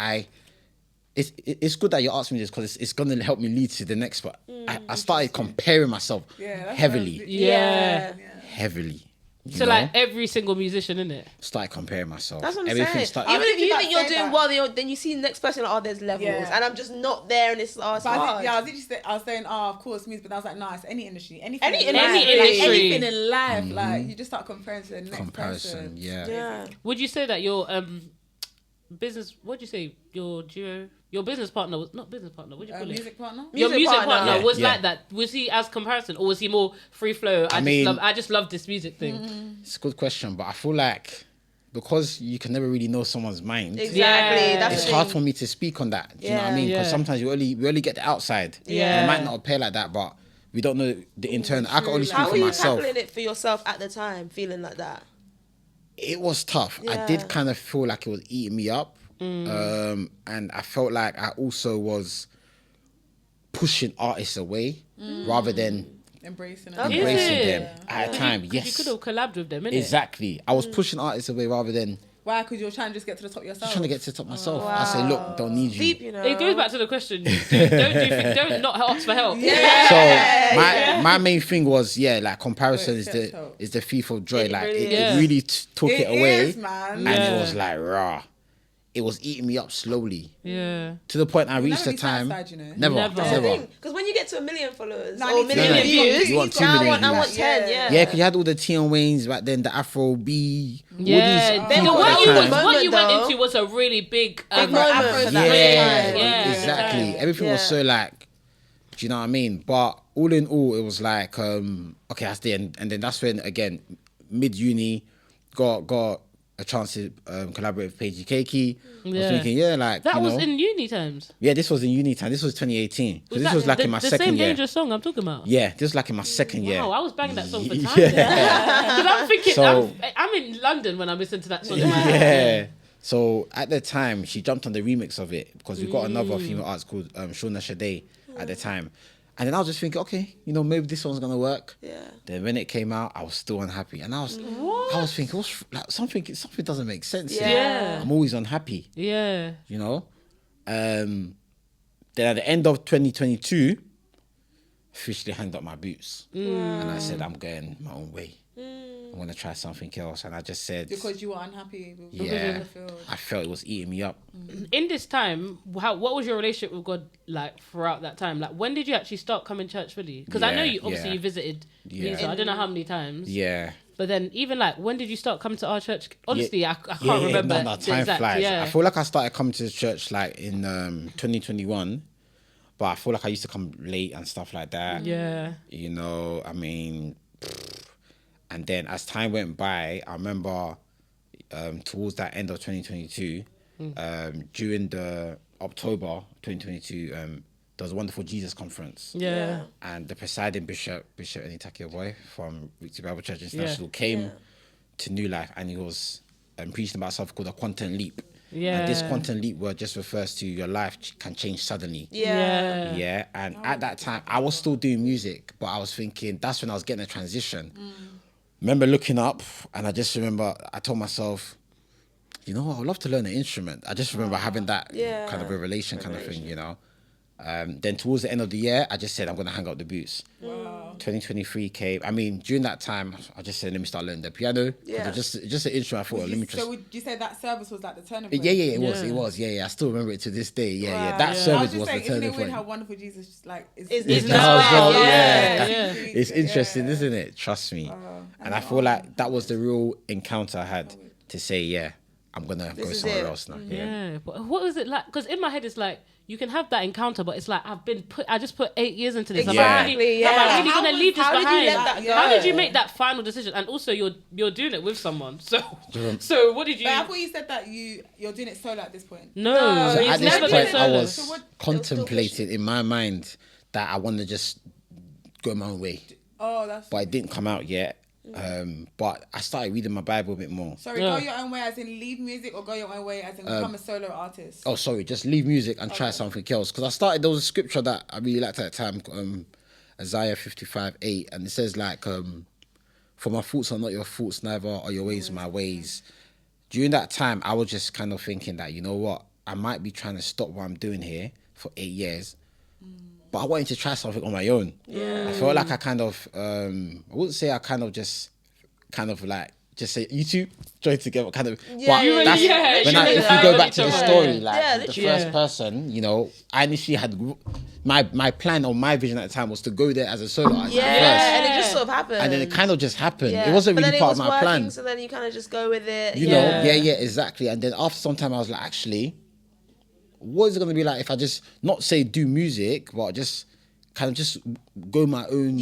it's good that you asked me this because it's going to help me lead to the next part. I started comparing myself That's heavily. Yeah. Heavily. You So know? like every single musician in it. Started comparing myself. That's what I'm Everything saying. started. Even if you about think you're saying doing that. well, then you see the next person like, oh, there's levels, Yeah. and I'm just not there, and it's But hard. I was saying, oh, of course, music, but I was like, nah, it's any industry, anything, Any in life, industry. like, Industry. anything in life, like you just start comparing to the next Comparison, person. yeah. Yeah. Would you say that your business? What'd you say? Your duo, your business partner was not business partner. What'd you call it? Music partner. Your music partner Yeah, was yeah. like that. Was he as comparison, or was he more free flow? I just love this music thing. It's a good question, but I feel like because you can never really know someone's mind, Exactly. Yeah. That's it's the hard thing. for me to speak on that. Do you know what I Yeah. mean? Because Yeah. sometimes we only get the outside. Yeah. It might not appear like that, but we don't know the internal. I can only speak How for were you myself. tackling it for yourself at the time, feeling like that? It was tough. I Yeah. did kind of feel like it was eating me up. And I felt like I also was pushing artists away rather than Embracing it. Okay. embracing Is them it? at a time. You Yes, could have collabed with them, innit? exactly. I was pushing artists away rather than Why? Because you're trying to just get to the top yourself. just trying to get to the top myself. I say, look, don't need you. Deep, you know. It goes back to the question: don't not ask for help. So my main thing was like comparison is Wait, the so- thief of joy. It Like really it is. really took it away, is, man. and it Yeah. was like raw. It was eating me up slowly Yeah. to the point I reached never the be time. satisfied, you know. Never, Never. That's the never. thing. Because when you get to 1 million followers No, I or need 1 to- million No, no. views, You want 2 now I million want, I want views. 10, yeah. Yeah, because you had all the Tion Waynes back then, the Afro B. Yeah, all these the people were at what the you time. what you went though. into was a really big moment Afro for that Yeah, time. Yeah, exactly. yeah. Everything was Yeah. so like, do you know what I mean? But all in all, it was like, okay, that's the end. And then that's when, again, mid-uni, got a chance to collaborate with Paige Keiki. I was Yeah. thinking, like, That you was know. in uni times. Yeah, this was in uni time. This was 2018. So this that was like the, in my the second same year. dangerous song I'm talking about. Yeah, this was like in my second year. Wow, I was banging that song for time. Yeah. Because I'm thinking, So- I'm in London when I listen to that song. in my head. Yeah. So at the time, she jumped on the remix of it because we got another female artist called Shauna Shade at the time. And then I was just thinking, okay, maybe this one's gonna work. Yeah. Then when it came out, I was still unhappy, and I was thinking, what's like something doesn't make sense. here. Yeah. I'm always unhappy, Yeah. you know. Then at the end of 2022, officially hanged up my boots, and I said, I'm going my own way. I want to try something else. And I just said, Because you were unhappy with what was yeah, in the field. I felt it was eating me up. In this time, what was your relationship with God like throughout that time? Like, when did you actually start coming to church fully? Because I know you obviously you visited Visa. I don't know how many times. Yeah. But then even like, when did you start coming to our church? Honestly, I can't remember. No, the time exact- flies. Yeah. I feel like I started coming to the church like in 2021, but I feel like I used to come late and stuff like that. Yeah. You know, I mean, and then as time went by, I remember towards that end of 2022, during the October 2022, there was a Wonderful Jesus conference. Yeah. And the presiding Bishop Enitake Boy from Victory Bible Church International came to New Life, and he was preaching about something called a quantum leap. Yeah. And this quantum leap word just refers to your life can change suddenly. Yeah. Yeah. And at that time, I was still doing music, but I was thinking that's when I was getting a transition. Remember looking up, and I just remember I told myself, you know what, I'd love to learn an instrument. I just remember having that kind of revelation kind of thing, you know. Then towards the end of the year, I just said, I'm going to hang out the boots. Wow. 2023 came. I mean, during that time, I just said, let me start learning the piano. Yeah. Just an instrument. I thought, let me just... So would you say that service was like the turning Yeah, point? it was. Yeah. I still remember it to this day. Yeah. Wow. That I service just was the saying, isn't turning it weird point. how Wonderful Jesus like is Is now now as well, yeah. It's interesting, isn't it? Trust me. And I feel like that was the real encounter I had to say, yeah, I'm going to go is somewhere it. else now. Yeah. But what was it like? Because in my head, it's like, you can have that encounter, but it's like, I just put 8 years into this. Exactly, Am I really yeah. going to leave this how behind? did you let that go? How did you make that final decision? And also, you're doing it with someone. So what did you... But I thought you said that you're doing it solo at this point. No, So he's At this never point, been I solo. was So what- contemplating in my mind that I want to just go my own way. Oh, that's... But it didn't come out yet. But I started reading my Bible a bit more. Sorry, go your own way as in leave music, or go your own way as in become a solo artist? Oh, sorry, just leave music and try something else. Because I started, there was a scripture that I really liked at the time, Isaiah 55:8, and it says like, for my thoughts are not your thoughts, neither are your ways my ways. During that time, I was just kind of thinking that, you know what, I might be trying to stop what I'm doing here for 8 years, but I wanted to try something on my own. Yeah. I felt like I kind of, I wouldn't say I just say YouTube, join together, kind of. Yeah, but yeah, that's, yeah, when yeah. if you go back to the Yeah. story, like Yeah, the literally. first person, you know, I initially had my plan or my vision at the time was to go there as a solo artist Yeah, at first. and it just sort of happened. And then it kind of just happened. Yeah. It wasn't But really then part it of was my working, plan. So then you kind of just go with it. You know, yeah, exactly. And then after some time, I was like, actually, what is it going to be like if I just not say do music, but just kind of just go my own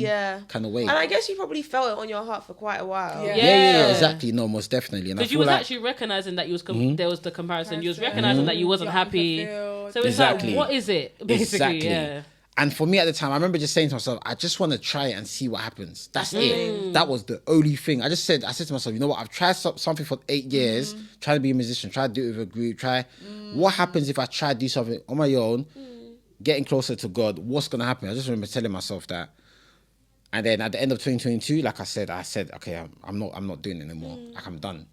kind of way? And I guess you probably felt it on your heart for quite a while. Yeah. Yeah, exactly. No, most definitely. And I Because you feel was like actually recognizing that you was there was the comparison. You was recognizing that you wasn't You're happy. unfulfilled. So it's Exactly. like, what is it? Basically, Exactly. yeah. And for me at the time, I remember just saying to myself, I just want to try it and see what happens. That's it. That was the only thing. I said to myself, you know what? I've tried something for 8 years, trying to be a musician, try to do it with a group, what happens if I try to do something on my own, getting closer to God? What's going to happen? I just remember telling myself that. And then at the end of 2022, like I said, okay, I'm not doing it anymore. Like, I'm done.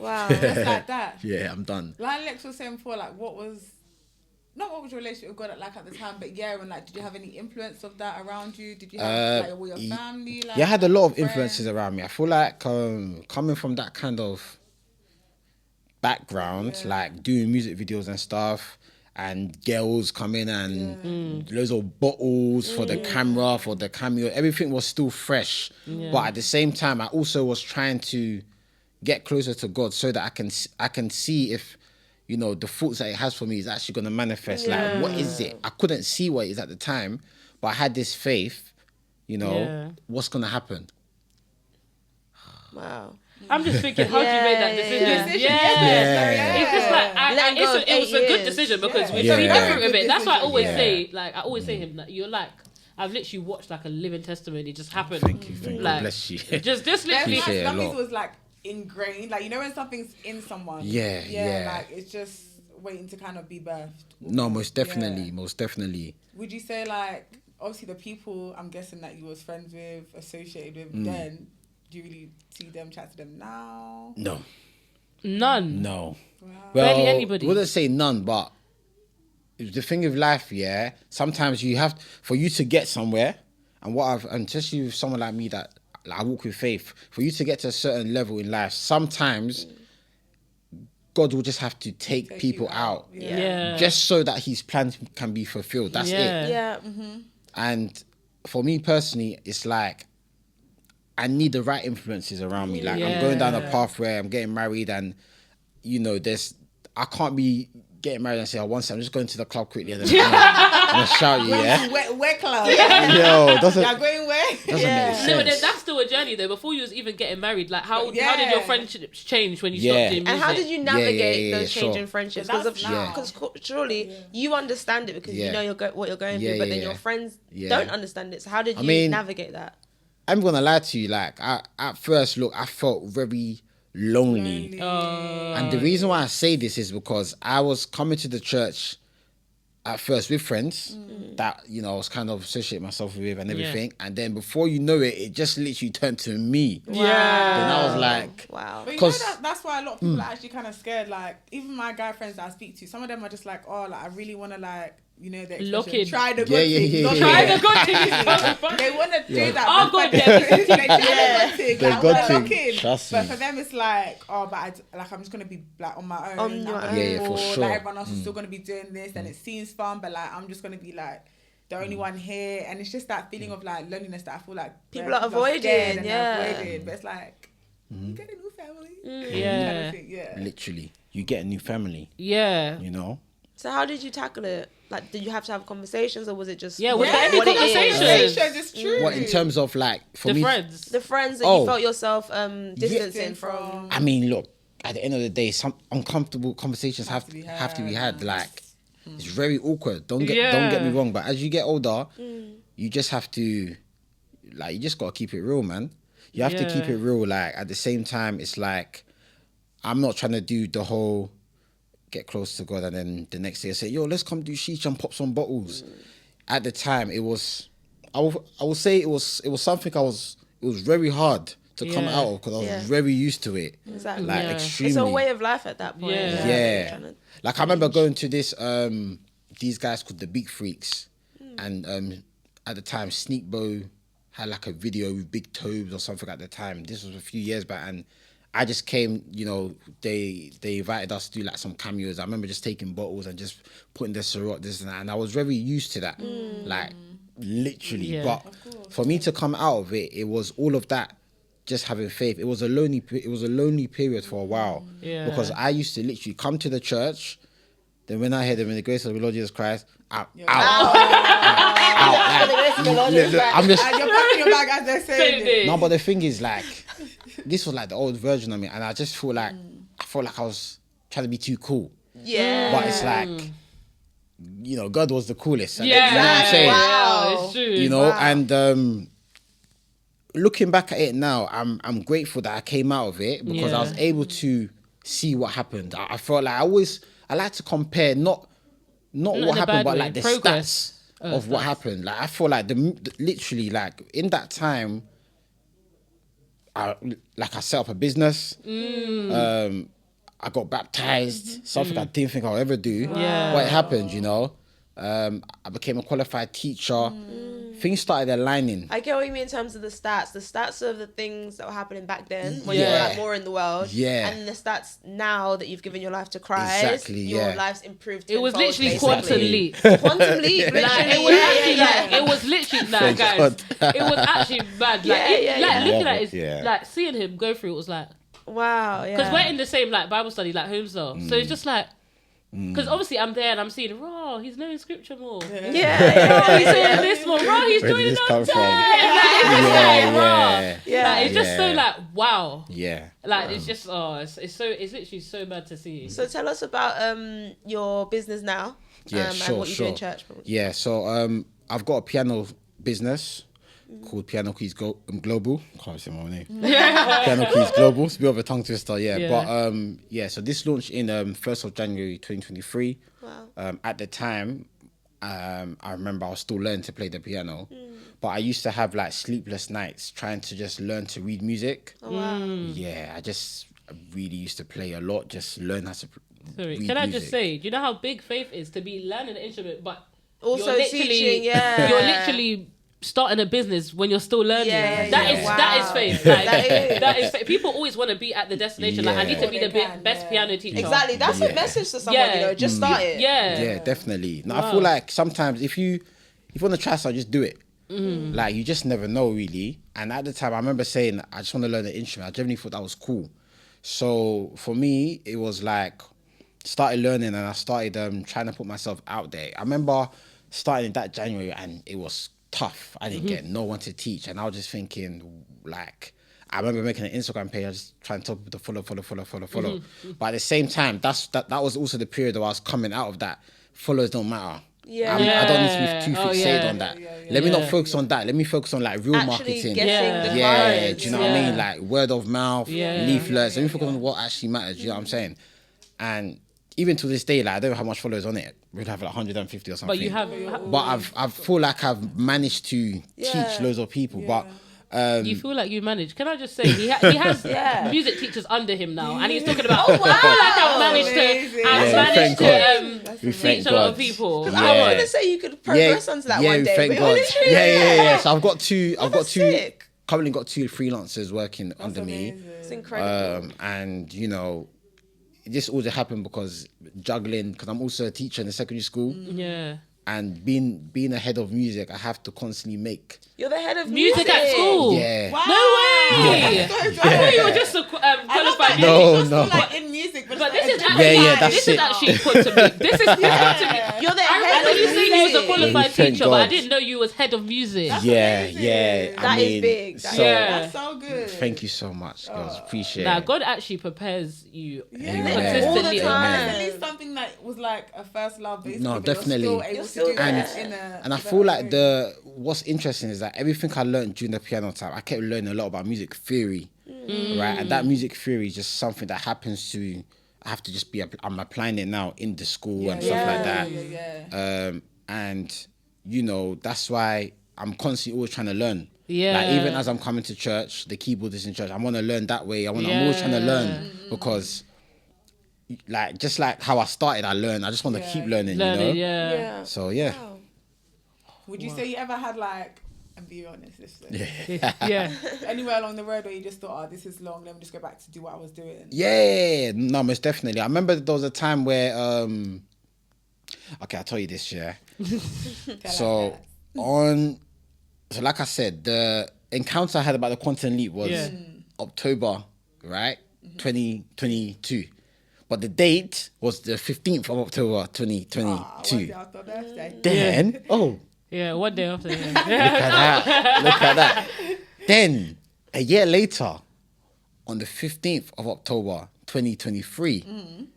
Wow. Just like that. Yeah, I'm done. Like Lex was saying before, like what was your relationship with God like at the time, but and like did you have any influence of that around you? Did you have like all your family? Like, Yeah, I had a lot of friends? influences around me. I feel like coming from that kind of background, like doing music videos and stuff, and girls coming and loads of bottles for the camera, for the cameo, everything was still fresh. But at the same time, I also was trying to get closer to God so that I can see if, you know, the thoughts that it has for me is actually going to manifest. Like, what is it? I couldn't see what it is at the time, but I had this faith, you know, what's going to happen? Wow. I'm just thinking, how did you make that decision? Yeah. It's just like, Let go of it was a 8 good years. decision because we're Yeah. very different with Good it. That's why I always decision. say, I always say him that you're like, I've literally watched like a living testimony just happen. Thank you. Like, Bless you. Just literally. Appreciate it a lot. was like ingrained, like you know when something's in someone. Yeah. Like it's just waiting to kind of be birthed. No, most definitely, Yeah. most definitely. Would you say like obviously the people I'm guessing that you was friends with, associated with then, do you really see them, chat to them now? No. None. No. Wow. Well, Barely anybody. I wouldn't say none, but the thing of life, sometimes you have, for you to get somewhere, and especially with someone like me that I walk with faith. For you to get to a certain level in life, sometimes God will just have to take people out. Yeah. Just so that his plan can be fulfilled. That's it. Yeah. And for me personally, it's like I need the right influences around me. Like I'm going down a path where I'm getting married, and you know, I can't be getting married and say, I'm just going to the club quickly and then I'm gonna shout you, Where club? Yo, doesn't You're going where? make sense. No, but that's still a journey though. Before you was even getting married, like how did your friendships change when you stopped doing music? And how did you navigate those changing sure. friendships? Yeah, Because surely you understand it because you know what you're going through, but then your friends don't understand it. So how did you navigate that? I'm gonna lie to you, like at first look, I felt very lonely. And the reason why I say this is because I was coming to the church at first with friends that, you know, I was kind of associating myself with and everything. And then before you know it, it just literally turned to me. Yeah. Then I was like, wow. But you know that's why a lot of people are actually kind of scared. Like, even my guy friends that I speak to, some of them are just like, oh, like I really want to, like, you know, the Lock in. try the good thing. Try the good thing. They want to do that. Oh, God, they try the good thing. The Like, good I thing. lock in. Trust But me. for them, it's like, oh, but I'm just gonna be like on my own. On like, your I'm own. gonna be Yeah, for bored, sure. Like everyone else is still gonna be doing this, and it seems fun, but like I'm just gonna be like the only one here, and it's just that feeling of like loneliness that I feel like People are avoiding, scared and yeah. avoiding. But it's like you get a new family. Yeah. Kind of thing, yeah. literally, you get a new family, Yeah. you know? So how did you tackle it? Like, did you have to have conversations, or was it just Yeah, was what there any it is? conversations? It's true. What, in terms of like, for The me, friends. The friends that Oh. you felt yourself distancing from. I mean, look, at the end of the day, some uncomfortable conversations have to be had. Like, it's very awkward. Don't get me wrong, but as you get older, you just have to, like, you just gotta keep it real, man. You have to keep it real. Like, at the same time, it's like, I'm not trying to do the whole get close to God and then the next day I say, yo, let's come do shisha and pop some bottles. At the time, it was, I will say it was something it was very hard to come out of because I was very used to it. Exactly. Like, Yeah. extremely. It's a way of life at that point. Yeah. Like, I remember going to this, these guys called the Big Freaks. And at the time, Sneak Bo had like a video with Big Tobes or something at the time. This was a few years back. And I just came, you know, they invited us to do like some cameos. I remember just taking bottles and just putting the Ciroc, this and that. And I was very used to that. Like, literally. Yeah. But for me to come out of it, it was all of that. Just having faith. It was a lonely period for a while. Yeah. Because I used to literally come to the church, then when I heard them in the grace of the Lord Jesus Christ, out. I'm just And you're packing your bag as they're saying it. no, but the thing is, like, this was like the old version of me, and I just feel like I was trying to be too cool. Yeah. But it's like, you know, God was the coolest. And Yeah. you know what I'm saying? Wow. It's true. You know, and looking back at it now, I'm grateful that I came out of it because I was able to see what happened. I felt like I like to compare not what in a happened, bad but way. like the Progress. stats of what happened. Like, I feel like literally, like, in that time, I set up a business. I got baptized, something I didn't think I'll ever do. Yeah. But it happened, you know. I became a qualified teacher. Things started aligning. I get what you mean in terms of the stats. The stats of the things that were happening back then when you Yeah. were like more in the world. Yeah. And the stats now that you've given your life to Christ. Exactly, Your yeah. life's improved. It was tenfold, literally basically. quantum leap. Quantum leap. Like, Literally. it was actually like, it was literally like, Thank guys, God. it was actually mad. Like, Yeah. looking at it, Yeah. like seeing him go through it was like, Wow. Yeah. because we're in the same like Bible study, like home cell. So it's just like, because obviously I'm there and I'm seeing, raw, he's knowing scripture more. Yeah. He's doing this more, raw, he's Where did doing this come that. from? Like, it's just like, raw. Yeah. Like, it's just so Yeah. like, wow. Yeah. Like, it's just, it's literally so bad to see. So tell us about your business now. Yeah, and what you do in church. Yeah, so I've got a piano business called Piano Keys Global. Can't say my name. Piano Keys Global. It's a bit of a tongue twister, yeah. But so this launched in 1st of January 2023. Wow. At the time, I remember I was still learning to play the piano, but I used to have like sleepless nights trying to just learn to read music. Oh, wow. Yeah, I really used to play a lot, just learn how to Sorry, read can I music. just say, do you know how big faith is to be learning an instrument, but Also you're literally, teaching, yeah. you're literally starting a business when you're still learning. Yeah, that is faith. Like, that is faith. People always want to be at the destination. Like, I need to be the best piano teacher. Exactly. That's a message to someone, you know, just start it. Yeah, definitely. No, I feel like sometimes if you want to try something, just do it. Like, you just never know, really. And at the time, I remember saying, I just want to learn the instrument. I genuinely thought that was cool. So for me, it was like, started learning and I started trying to put myself out there. I remember starting in that January and it was tough. I didn't get no one to teach. And I was just thinking, like, I remember making an Instagram page. I was just trying to tell people to follow. But at the same time, that was also the period where I was coming out of that. Followers don't matter. I don't need to be too fixated on that. Let me not focus on that. Let me focus on like real marketing. Do you know what I mean? Like word of mouth, leaflets. Let me focus on what actually matters. You know what I'm saying? And even to this day, like I don't know how much followers on it. We'd have like 150 or something. But you have. But I feel like I've managed to teach loads of people. But you feel like you managed. Can I just say he has music teachers under him now, and he's talking about. Oh wow! I feel like I've managed to teach a lot of people. Because I was gonna say you could progress onto that one day. Thank God. Yeah. So I've got two. Currently got 2 freelancers working under me. It's incredible. And you know, this all just happened because juggling. Because I'm also a teacher in the secondary school. Yeah. And being a head of music, I have to constantly make. You're the head of music at school. Yeah. Wow. No way. Yeah. I thought you were just a qualified. No. Like in music, but this is actually this is actually put to me. This is put to me. You're the head I of know you music. said you was a qualified teacher, God. but I didn't know you was head of music. Yeah. That is big. That's so good. Thank you so much, girls. Appreciate Nah, it. God actually prepares you Amen. All the consistently. time. At least something that was like a first love, basically. No, but you're definitely. still able to do that And I feel like what's interesting is that everything I learned during the piano time, I kept learning a lot about music theory, right? And that music theory is just something that happens to. I have to just I'm applying it now in the school and stuff like that. And you know that's why I'm constantly always trying to learn. Yeah. Like even as I'm coming to church, the keyboard is in church. I want to learn that way. I'm always trying to learn because. Like just like how I started, I learned. I just want to keep learning, you know. Yeah. So yeah. Wow. Would you say you ever had like, and be honest, Yeah. anywhere along the road where you just thought, this is long, let me just go back to do what I was doing? Yeah, no, most definitely. I remember there was a time where, okay, I'll tell you this, yeah. So like I said, the encounter I had about the quantum leap was October, right? 2022. But the date was the 15th of October 2022. Then, yeah, one day after. Look at that. Then, a year later, on the 15th of October 2023,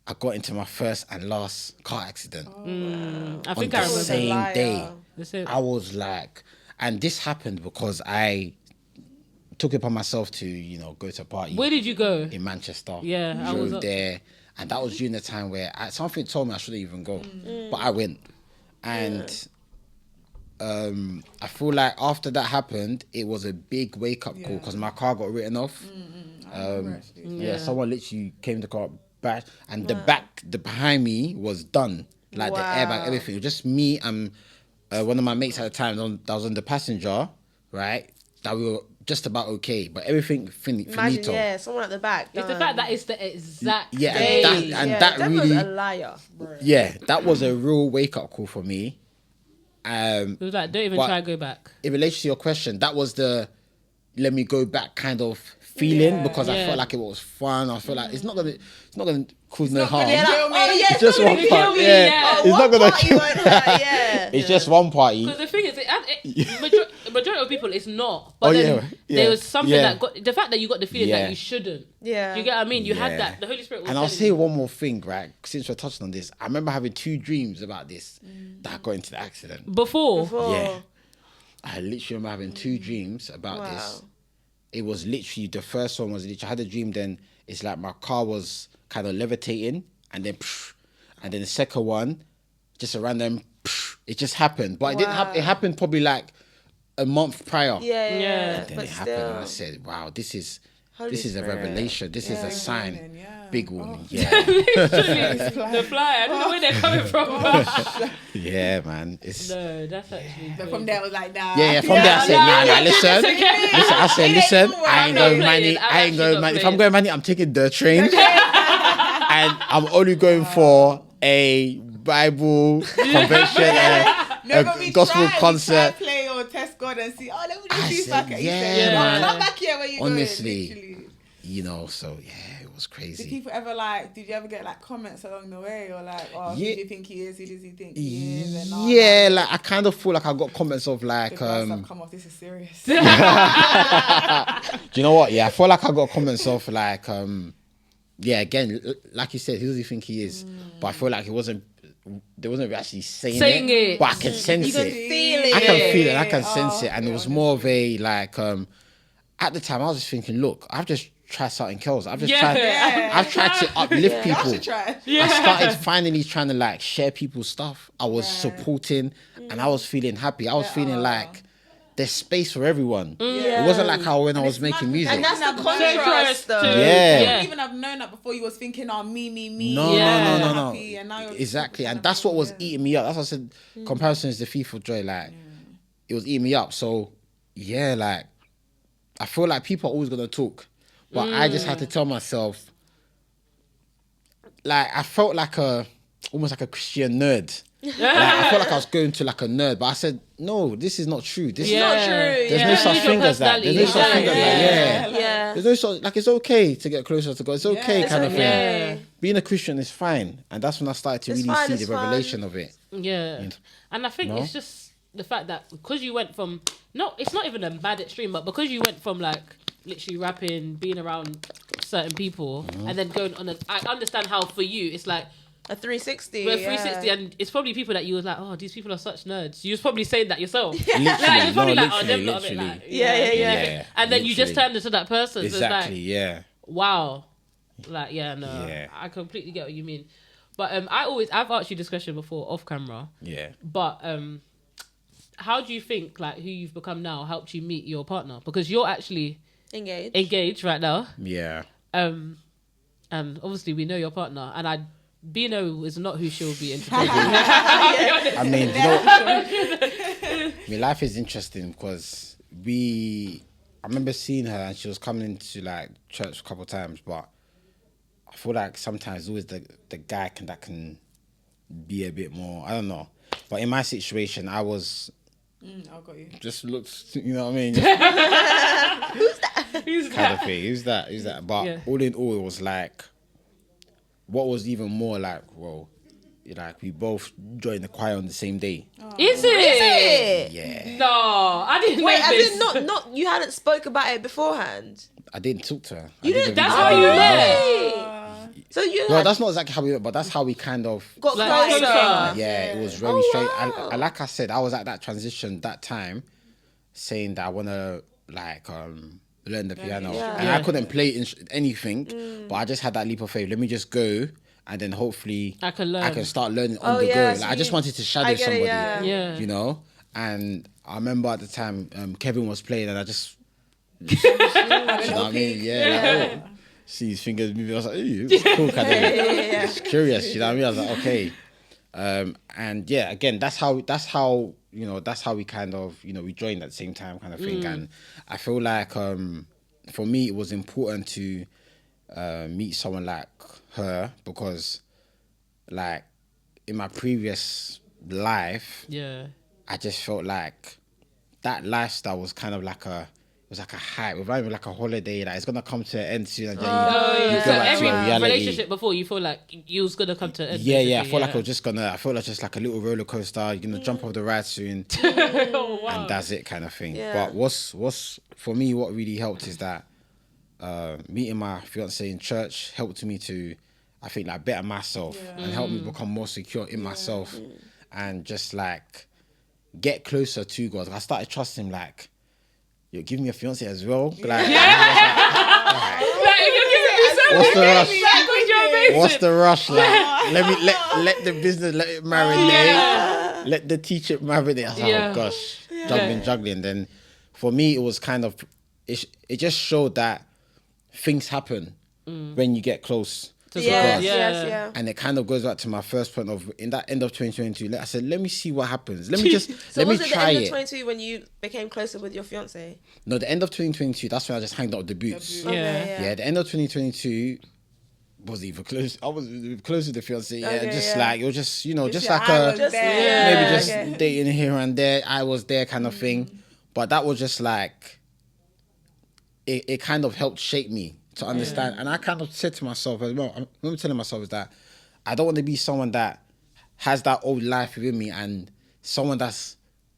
I got into my first and last car accident. I think on I the remember. same day. That's it. I was like, and this happened because I took it upon myself to, you know, go to a party. Where did you go? In Manchester. Yeah, I drove there. And that was during the time where something told me I shouldn't even go. But I went. And I feel like after that happened, it was a big wake-up call because my car got written off. Someone literally came to the car back. And the behind me was done. Like the airbag, everything. It was just me and one of my mates at the time that was on the passenger, right? That we were just about okay, but everything finito. Imagine, someone at the back. It's the fact that it's the exact day. That really was a liar. Yeah, that was a real wake up call for me. It was like, don't even try to go back. In relation to your question, that was the let me go back kind of feeling because I felt like it was fun. I felt like it's not gonna cause no harm. It's just one part. It's not gonna kill me. It's just one party. Because the thing is, majority of people, it's not. But there was something that got the fact that you got the feeling that you shouldn't. Yeah. You get what I mean? You had that. The Holy Spirit was and I'll say one more thing, right? Since we're touching on this, I remember having 2 dreams about this that I got into the accident. Before? Yeah. I literally remember having 2 dreams about this. It was literally, the first one was literally, I had a dream then, it's like my car was kind of levitating and then the second one, just a random, it just happened. But it didn't happen, it happened probably like a month prior. Yeah. And then it happened and I said, wow, this is this is a Spirit. revelation. This is a sign. Warning, yeah. Big warning. Oh. Yeah. The fly. I don't know where they're coming from. Yeah, man. It's No, that's actually. But from there, I was like, nah. yeah. From there, I said, nah. Listen. I said, listen. I ain't going not money. playing. I ain't I'm going actually money. not If I'm going money, I'm taking the train, and I'm only going for a Bible convention, No, a gospel concert. We try play or test God and see. Oh, let me just I see said, back at yeah, Easter. man. Come back here when you Honestly. going, literally. You know, so yeah, it was Did crazy. people ever did you ever get comments along the way or oh, who do Yeah. you think he is? Who does he think he is? And Yeah, like I kind of feel like I got comments of like, come off, this is serious. do you know what? Yeah, I feel like I got comments of like, yeah, again, like you said, who does he think he is? But I feel like they wasn't actually saying it, but I can sense You can it. feel it. I can feel it. I can sense Oh, it, and it was more of a like, at the time I was just thinking, look, I've just tried something else. I've tried to uplift I people. should try. I started finally trying to like share people's stuff. I was supporting, and I was feeling happy. I was feeling like there's space for everyone. It wasn't like how when I was making music. And that's the contrast, contrast, though. Yeah. You wouldn't even have known that before. You was thinking, oh, me. No. happy, and now you're Exactly, and that's what was eating me up. That's what I said. Comparison is the thief of joy. Like it was eating me up. So yeah, like I feel like people are always gonna talk, but I just had to tell myself. Like I felt like almost like a Christian nerd. Like, I felt like I was going to like a nerd, but I said, no, this is not true. This is Not not true. There's no such thing as that. There's no such thing as that. Yeah. Yeah. There's no such, like, it's okay to get closer to God. It's okay, kind of okay. thing. Being a Christian is fine. And that's when I started to It's really fine, see it's the revelation of it. Yeah. And I think No? it's just the fact that because you went from, it's not even a bad extreme, but because you went from like literally rapping, being around certain people, and then going on I understand how for you it's like, A 360. we're 360 and it's probably people that you was like, oh, these people are such nerds. You was probably saying that yourself. Literally, Like, you're probably no, like, oh, them lot of it, literally. like, Yeah. Yeah, And then you just literally. turned into that person. So Exactly, it's like, yeah. wow. Like, yeah, no. Yeah. I completely get what you mean. But I've asked you this question before off camera. Yeah. But how do you think like who you've become now helped you meet your partner? Because you're actually engaged right now. Yeah. And obviously we know your partner, and Beano is not who she'll be entertaining. I mean, you know, I mean, life is interesting because I remember seeing her and she was coming to like church a couple of times, but I feel like sometimes always the guy that can be a bit more, I don't know. But in my situation, I was I got you. just looked, you know what I mean? Who's Kind of thing. Who's that? But Yeah. all in all, it was like, what was even more like, well, like we both joined the choir on the same day. Is it? Yeah. No, I didn't Wait, know as this. in not you hadn't spoke about it beforehand. I didn't talk to her. You didn't. That's how you met. So you Well, had that's not exactly how we met, but that's how we kind of. got Like, closer. closer. Yeah, it was very Oh, straight. wow. I like I said, I was at that transition that time, saying that I want to like learn the piano, Yeah. and I couldn't play anything, but I just had that leap of faith. Let me just go, and then hopefully I can learn. I can start learning on Oh, the yeah, go. so Like, I just you- wanted to shadow I get it, somebody, yeah. Yeah. you know. And I remember at the time Kevin was playing, and I just, you know what I mean? Yeah. Like, oh, see his fingers moving. I was like, "Ooh, it's cool." Kind of It's curious, you know what I mean? I was like, okay. And yeah, again, that's how we kind of, you know, we joined at the same time kind of thing. And I feel like for me it was important to meet someone like her because like in my previous life, Yeah. I just felt like that lifestyle was kind of like a hype. It was not even like a holiday. Like it's gonna come to an end soon, and then you So go back every to a reality. relationship before you feel like you was gonna come to an end. Yeah, I basically, feel like I felt like just like a little roller coaster. You're gonna jump off the ride soon, Oh, wow. and that's it, kind of thing. Yeah. But what's for me, what really helped is that meeting my fiance in church helped me to, I think, like better myself and help me become more secure in myself, and just like get closer to God. I started trusting him, like, yo, give me a fiance as well. Like, Like, you're giving me so What's the much rush? language, you're amazing. what's the rush? Like, let the business, let it marinate. Let the teacher marinate. I was like, Yeah. oh gosh, juggling. Then for me, it was kind of, it just showed that things happen when you get close to God. Yes. And it kind of goes back to my first point of in that end of 2022. I said, let me see what happens. Let me just So let me was it the try end of it. 2022 when you became closer with your fiance? No, the end of 2022. That's when I just hanged out with the boots. Okay, Yeah, the end of 2022 wasn't even close. I was close with the fiance. Yeah, just like it was just just like a maybe just dating here and there. I was there kind of thing, but that was just like it kind of helped shape me to understand. And I kind of said to myself as well. I remember telling myself is that I don't want to be someone that has that old life within me and someone that's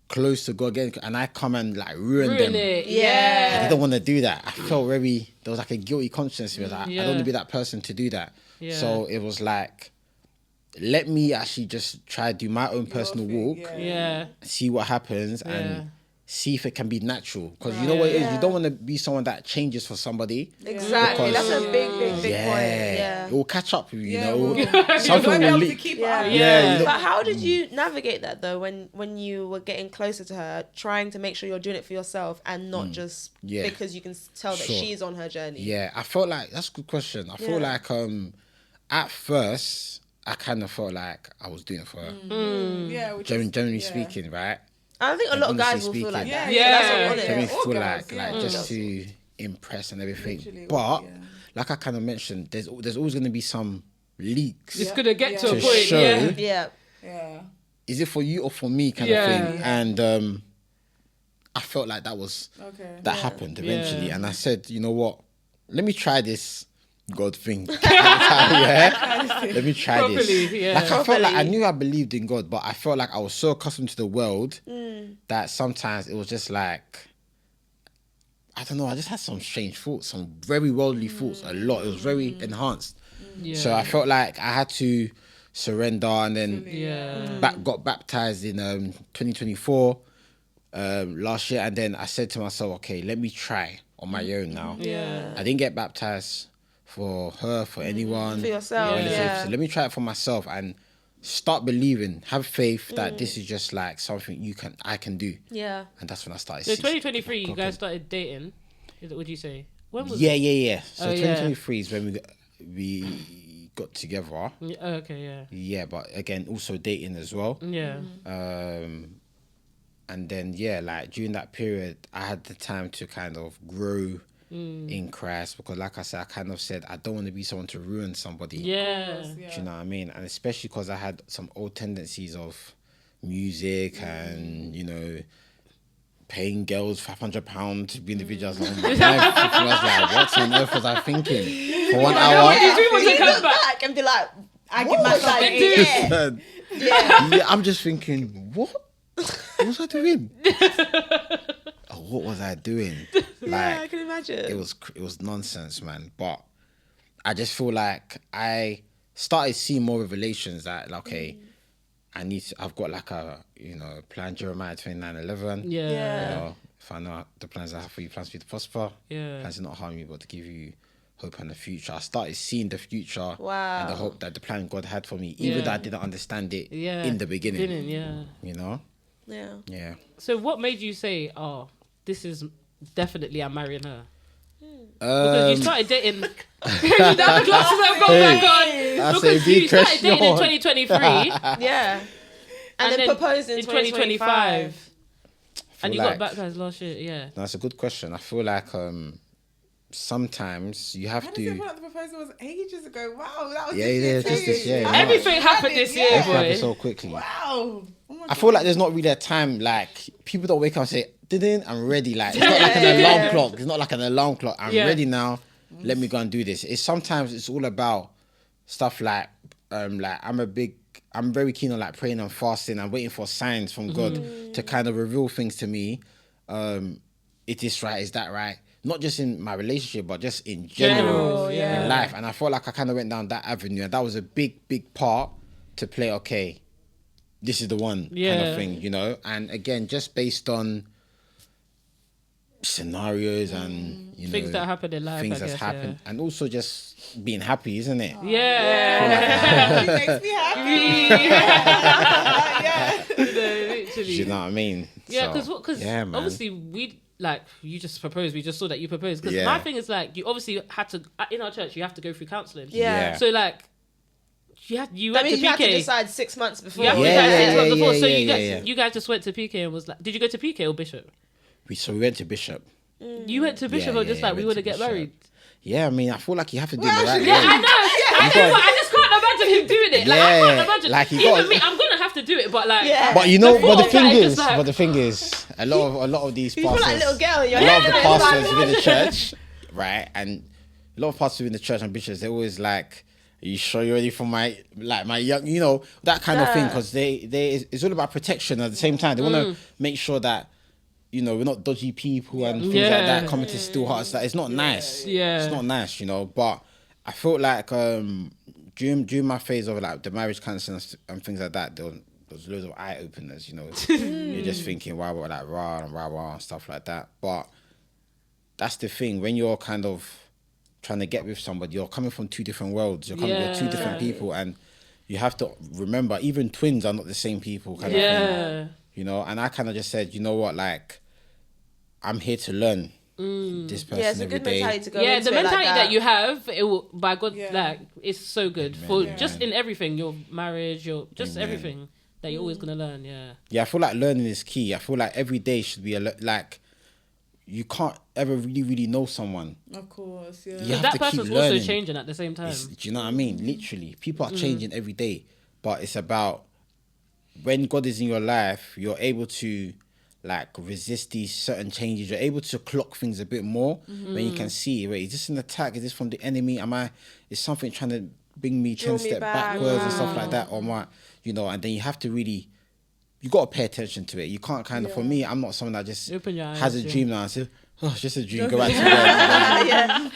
close to God again, and I come and like ruin them. it. Yeah. I didn't want to do that. I felt there was like a guilty conscience. Like, I don't want to be that person to do that. Yeah. So it was like, let me actually just try to do my own personal walk, see what happens, and see if it can be natural. Because you know what it is? You don't want to be someone that changes for somebody. Exactly. Because- That's a big point. It will catch up with you, Yeah, know. well, Something you will won't be able to leak. keep Yeah. up. Yeah. But how did you navigate that though when you were getting closer to her, trying to make sure you're doing it for yourself and not just because you can tell that Sure. she's on her journey? Yeah, I felt like that's a good question. I feel like at first I kind of felt like I was doing it for her. Yeah, which Generally is, speaking, right? I think a lot of guys will Honestly feel like speaking. that. Yeah. That's what I Let me wanted. all feel girls, like just to impress and everything. Literally, but yeah. like I kind of mentioned, there's always going to be some leaks. It's gonna get to a To point. show. Yeah. Yeah. Is it for you or for me kind of thing? And I felt like that happened eventually. And I said, you know what? Let me try this God thing. Let me try this. Like I felt like I knew I believed in God, but I felt like I was so accustomed to the world that sometimes it was just like, I don't know, I just had some strange thoughts, some very worldly thoughts, a lot. It was very enhanced. So I felt like I had to surrender, and then got baptized in 2024 last year. And then I said to myself, okay, let me try on my own now. I didn't get baptized for her, for anyone. For yourself, So let me try it for myself and start believing, have faith that this is just like something I can do. Yeah. And that's when I started. So 2023, you guys started dating. Would you say? When was Yeah. So Oh, 2023 is when we got together. it? Okay, Yeah, but again, also dating as well. yeah. And then like during that period, I had the time to kind of grow in Christ, because like I said, I kind of said I don't want to be someone to ruin somebody. Yeah. Do you know what I mean? And especially because I had some old tendencies of music and paying girls £500 to be individuals. On my life. I was like, what on earth was I thinking for 1 hour? You look back and be like, I give myself like, Yeah, I'm just thinking, what was I doing? What was I doing? Like, I can imagine. it was nonsense, man. But I just feel like I started seeing more revelations that, like, okay, I've got like a, plan, Jeremiah 29:11. Yeah. If I know the plans I have for you, plans for you to prosper. Yeah. Plans to not harm you, but to give you hope and the future. I started seeing the future. Wow. And the hope that the plan God had for me, even though I didn't understand it in the beginning. Yeah. Yeah. So what made you say, oh, this is definitely I'm marrying her? Because you started dating. Now the glasses have gone back on. Because you started dating in 2023. Yeah. And then proposed in 2025. And you got baptized last year, yeah. That's a good question. I feel like sometimes you have How to. does it feel like the proposal was ages ago? Wow, that was just this year. Everything happened this year, Everything boy. happened so quickly. Wow. Oh my I feel like there's not really a time, like, people don't wake up and say, I'm ready. Like, it's not like an alarm clock. It's not like an alarm clock. I'm ready now. Let me go and do this. Sometimes it's all about stuff like I'm very keen on like praying and fasting and waiting for signs from God to kind of reveal things to me. Is this right? Is that right? Not just in my relationship, but just in general in life. And I felt like I kind of went down that avenue, and that was a big, big part to play. Okay, this is the one kind of thing, And again, just based on scenarios and things that happen in life, things that's happened, and also just being happy, isn't it? Yeah. It makes me happy. Literally. Do you know what I mean? Yeah, So, because man. obviously we like you just proposed. We just saw that you proposed. Because Yeah. my thing is like you obviously had to in our church. You have to go through counselling. Yeah. So like you That went means to you have to PK. decide 6 months before. You have to Yeah, decide 6 yeah, months before. yeah, So yeah, you guys just went to PK and was like, did you go to PK or Bishop? So we went to Bishop. You went to Bishop or just like we went want to to get Bishop. married? Yeah, I mean, I feel like you have to do it the right way. Yeah, I know. I just can't imagine him doing it. Like I Yeah, can't imagine. like, you Even gotta- me, I'm gonna have to do it. But like, Yeah. But you know, thought but the of thing that is is, just like- a lot of these You feel pastors, like a little girl in your a lot of the head. pastors within the church, right, and a lot of pastors within the church and bishops, they're always like, "Are you sure you're ready for my young?" You know, that kind of thing, because it's all about protection. At the same time, they want to make sure that, you know, we're not dodgy people and things like that coming to steal hearts. That it's not nice. Yeah. It's not nice, you know. But I felt like during my phase of like the marriage counseling and things like that, there was loads of eye openers, you know. You're just thinking, wow, like rah and rah rah and stuff like that. But that's the thing, when you're kind of trying to get with somebody, you're coming from two different worlds. You're two different people, and you have to remember, even twins are not the same people. Kind of thing, you know. And I kind of just said, you know what, like, I'm here to learn this person Yeah, it's a every good day. mentality to go Yeah, into the it mentality like that you have, it will, by God, Yeah. like it's so good for just Amen. in everything, your marriage, your just Amen. everything that you're always gonna learn. Yeah, Yeah, I feel like learning is key. I feel like every day should be like, you can't ever really know someone. Of course, yeah. You have that to person's keep also learning. changing at the same time. Do you know what I mean? Literally, people are changing every day, but it's about when God is in your life, you're able to like resist these certain changes. You're able to clock things a bit more when you can see, wait, is this an attack? Is this from the enemy? Is something trying to bring me 10 Draw me steps back. backwards and stuff like that? Or what, you know, and then you have to really, you got to pay attention to it. You can't kind of, for me, I'm not someone that just Open your eyes, has a yeah. dream now and says, oh, it's just a dream, go back to bed.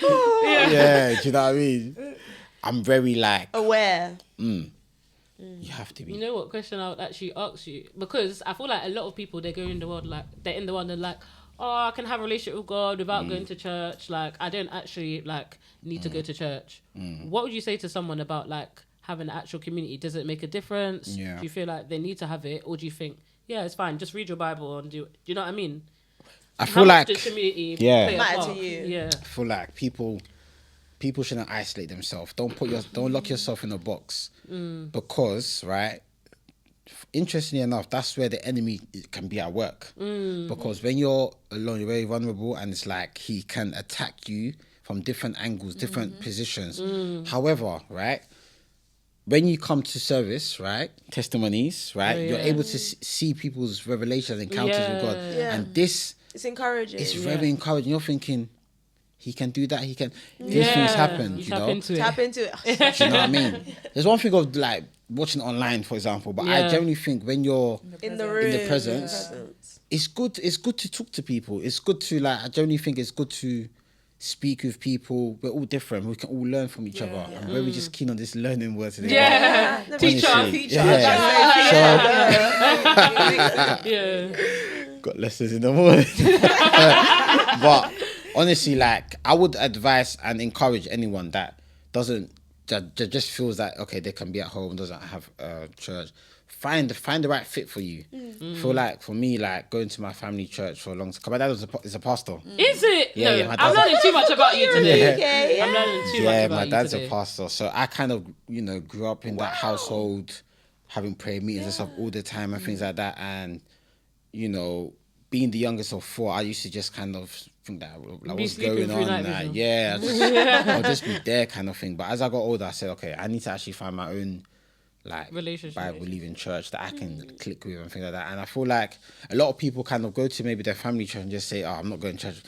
Yeah, do you know what I mean? I'm very like, aware. you have to be. You know what question I would actually ask you? Because I feel like a lot of people, they go in the world like they're in the world and like, oh, I can have a relationship with God without going to church. Like I don't actually like need to go to church. What would you say to someone about like having an actual community? Does it make a difference? Yeah. Do you feel like they need to have it, or do you think, yeah, it's fine, just read your Bible and do you know what I mean? I How feel much like does community yeah. play a Matter to part? you? Yeah. I feel like people shouldn't isolate themselves. Don't lock yourself in a box, because right. Interestingly enough, that's where the enemy can be at work. Because when you're alone, you're very vulnerable, and it's like he can attack you from different angles, different positions. However, right, when you come to service, right, testimonies, right, you're able to see people's revelations, encounters with God, Yeah. and this It's encouraging. is very encouraging. You're thinking, he can do that. He can. These things happen. You tap know. into it. Tap into it. Do you know what I mean? There's one thing of like watching online, for example, but I Yeah. generally think when you're in the room. in the presence, it's good to talk to people. It's good to like, I generally think it's good to speak with people. We're all different. We can all learn from each other. I'm very just keen on this learning word today. Yeah. Teacher. Honestly, Teacher. Yeah. Got lessons in the morning. But honestly, like, I would advise and encourage anyone that just feels that okay, they can be at home, doesn't have church. Find the right fit for you. Feel like for me, like going to my family church for a long time. 'Cause my dad is a pastor. Is it? Yeah, no, yeah, my I'm dad's- learning too much about you today. Okay, I'm learning too much Yeah, about my you dad's today. a pastor, so I kind of grew up in that household, having prayer meetings and stuff all the time and things like that. And being the youngest of four, I used to just kind of think that like Be what's sleeping going through on. night Like, vision. yeah, I'll just be there kind of thing. But as I got older, I said, okay, I need to actually find my own like Relationship. Bible believing church that I can click with and things like that. And I feel like a lot of people kind of go to maybe their family church and just say, oh, I'm not going to church.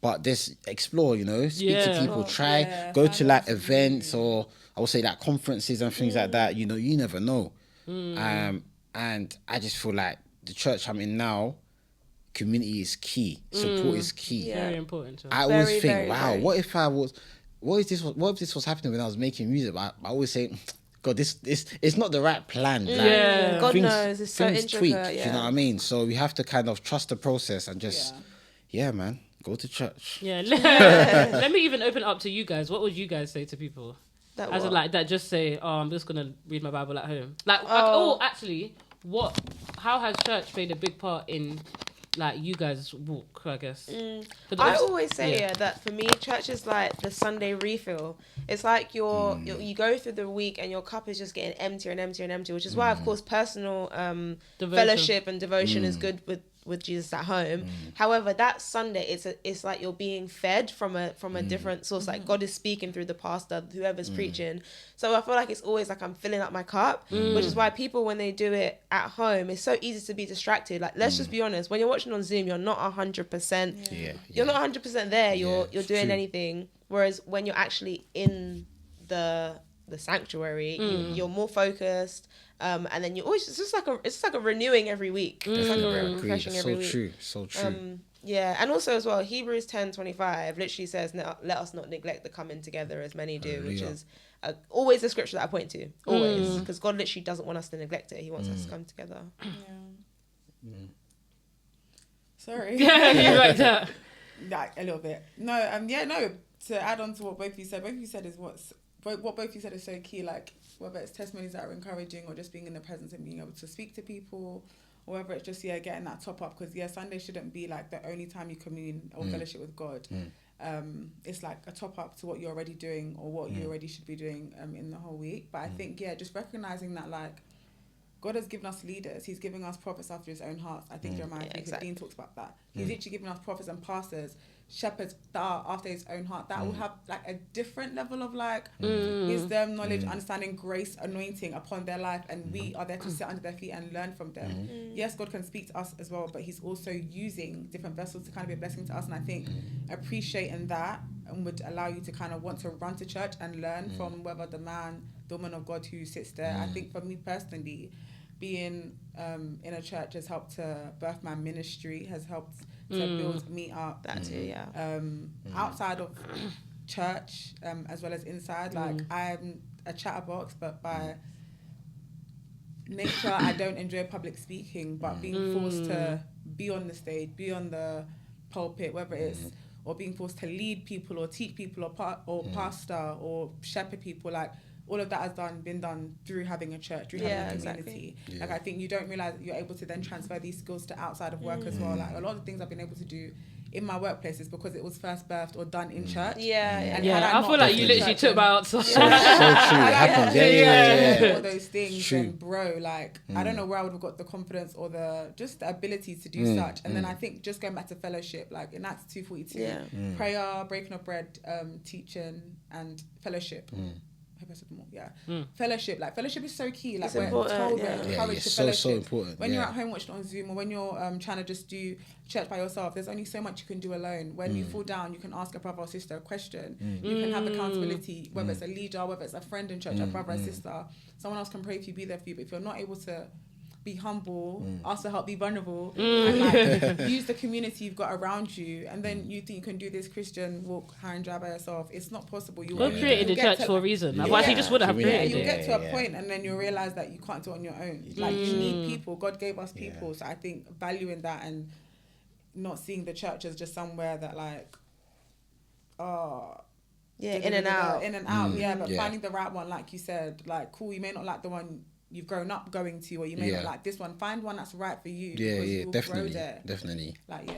But just explore, speak to Yeah. people, try, go to like events or I would say like conferences and things like that. You never know. And I just feel like the church I'm in now, community is key, support is key. Yeah. Very important. To I always Very, think, very, wow, very. what if this was happening when I was making music? But I always say, God, this it's not the right plan. Like, Yeah. God knows, it's so intricate, tweak, yeah. do you know what I mean? So we have to kind of trust the process and just, yeah man, go to church. Yeah. Let me even open it up to you guys. What would you guys say to people? That As in, what? like that, just say, "Oh, I'm just gonna read my Bible at home." Like, Oh. actually, how has church played a big part in like you guys walk, I guess. But I obviously- always say that for me, church is like the Sunday refill. It's like you go through the week and your cup is just getting emptier and emptier and emptier, which is why, of course, personal fellowship and devotion is good with Jesus at home. However, that Sunday, it's like you're being fed from a different source. Like God is speaking through the pastor, whoever's preaching. So I feel like it's always like I'm filling up my cup, which is why people, when they do it at home, it's so easy to be distracted. Like, let's just be honest, when you're watching on Zoom, you're not 100%. You're not 100% there. You're doing anything. Whereas when you're actually in the sanctuary, you're more focused. And then you always, it's just like a renewing every week. It's like a refreshing every week. So true. Yeah, and also as well, Hebrews 10:25 literally says, "Let us not neglect the coming together as many do," which is always the scripture that I point to, always, because God literally doesn't want us to neglect it. He wants us to come together. Sorry. Yeah, you like that. Like a little bit. No. To add on to what both of you said is what both of you said is so key. Like, whether it's testimonies that are encouraging or just being in the presence and being able to speak to people, or whether it's just getting that top up, because Sunday shouldn't be like the only time you commune or fellowship with God. It's like a top up to what you're already doing or what you already should be doing in the whole week. But I think just recognizing that, like, God has given us leaders. He's giving us prophets after his own heart. I think Jeremiah 15 talks about that. He's literally giving us prophets and pastors, shepherds that are after his own heart, that will have like a different level of like wisdom, knowledge, understanding, grace, anointing upon their life, and we are there to sit under their feet and learn from them. Yes, God can speak to us as well, but he's also using different vessels to kind of be a blessing to us, and I think appreciating that and would allow you to kind of want to run to church and learn from whether the woman of God who sits there. I think for me personally, being in a church has helped to birth my ministry, has helped to build me up. That too, outside of church, as well as inside. Like, I'm a chatterbox, but by nature, I don't enjoy public speaking, but being forced to be on the stage, be on the pulpit, whether it's or being forced to lead people or teach people or pastor or shepherd people, like, all of that has been done through having a church, through having a community. Exactly. Like, I think you don't realize that you're able to then transfer these skills to outside of work as well. Like, a lot of the things I've been able to do in my workplace is because it was first birthed or done in church. I feel like you literally took my outside. So true. It happens. Yeah. All those things, and bro, like, I don't know where I would have got the confidence or the ability to do such. And then I think just going back to fellowship, like in Acts 2:42, prayer, breaking of bread, teaching, and fellowship. I hope I said more. Fellowship, like, fellowship is so key. Like, we're told, we're encouraged to fellowship. So important. When you're at home watching on Zoom, or when you're trying to just do church by yourself, there's only so much you can do alone. When you fall down, you can ask a brother or sister a question. You can have accountability, whether it's a leader, whether it's a friend in church, a brother or sister. Someone else can pray for you, be there for you. But if you're not able to be humble, ask for help, be vulnerable, and like use the community you've got around you, and then you think you can do this Christian walk high and dry by yourself. It's not possible. God created the church for a reason. Otherwise, he just wouldn't have created it. You'll get to a point, and then you'll realize that you can't do it on your own. Like, you need people. God gave us people. So I think valuing that and not seeing the church as just somewhere that, like, in and out. But finding the right one, like you said, like, cool, you may not like the one you've grown up going to, or you may not like this one. Find one that's right for you. Definitely. Like,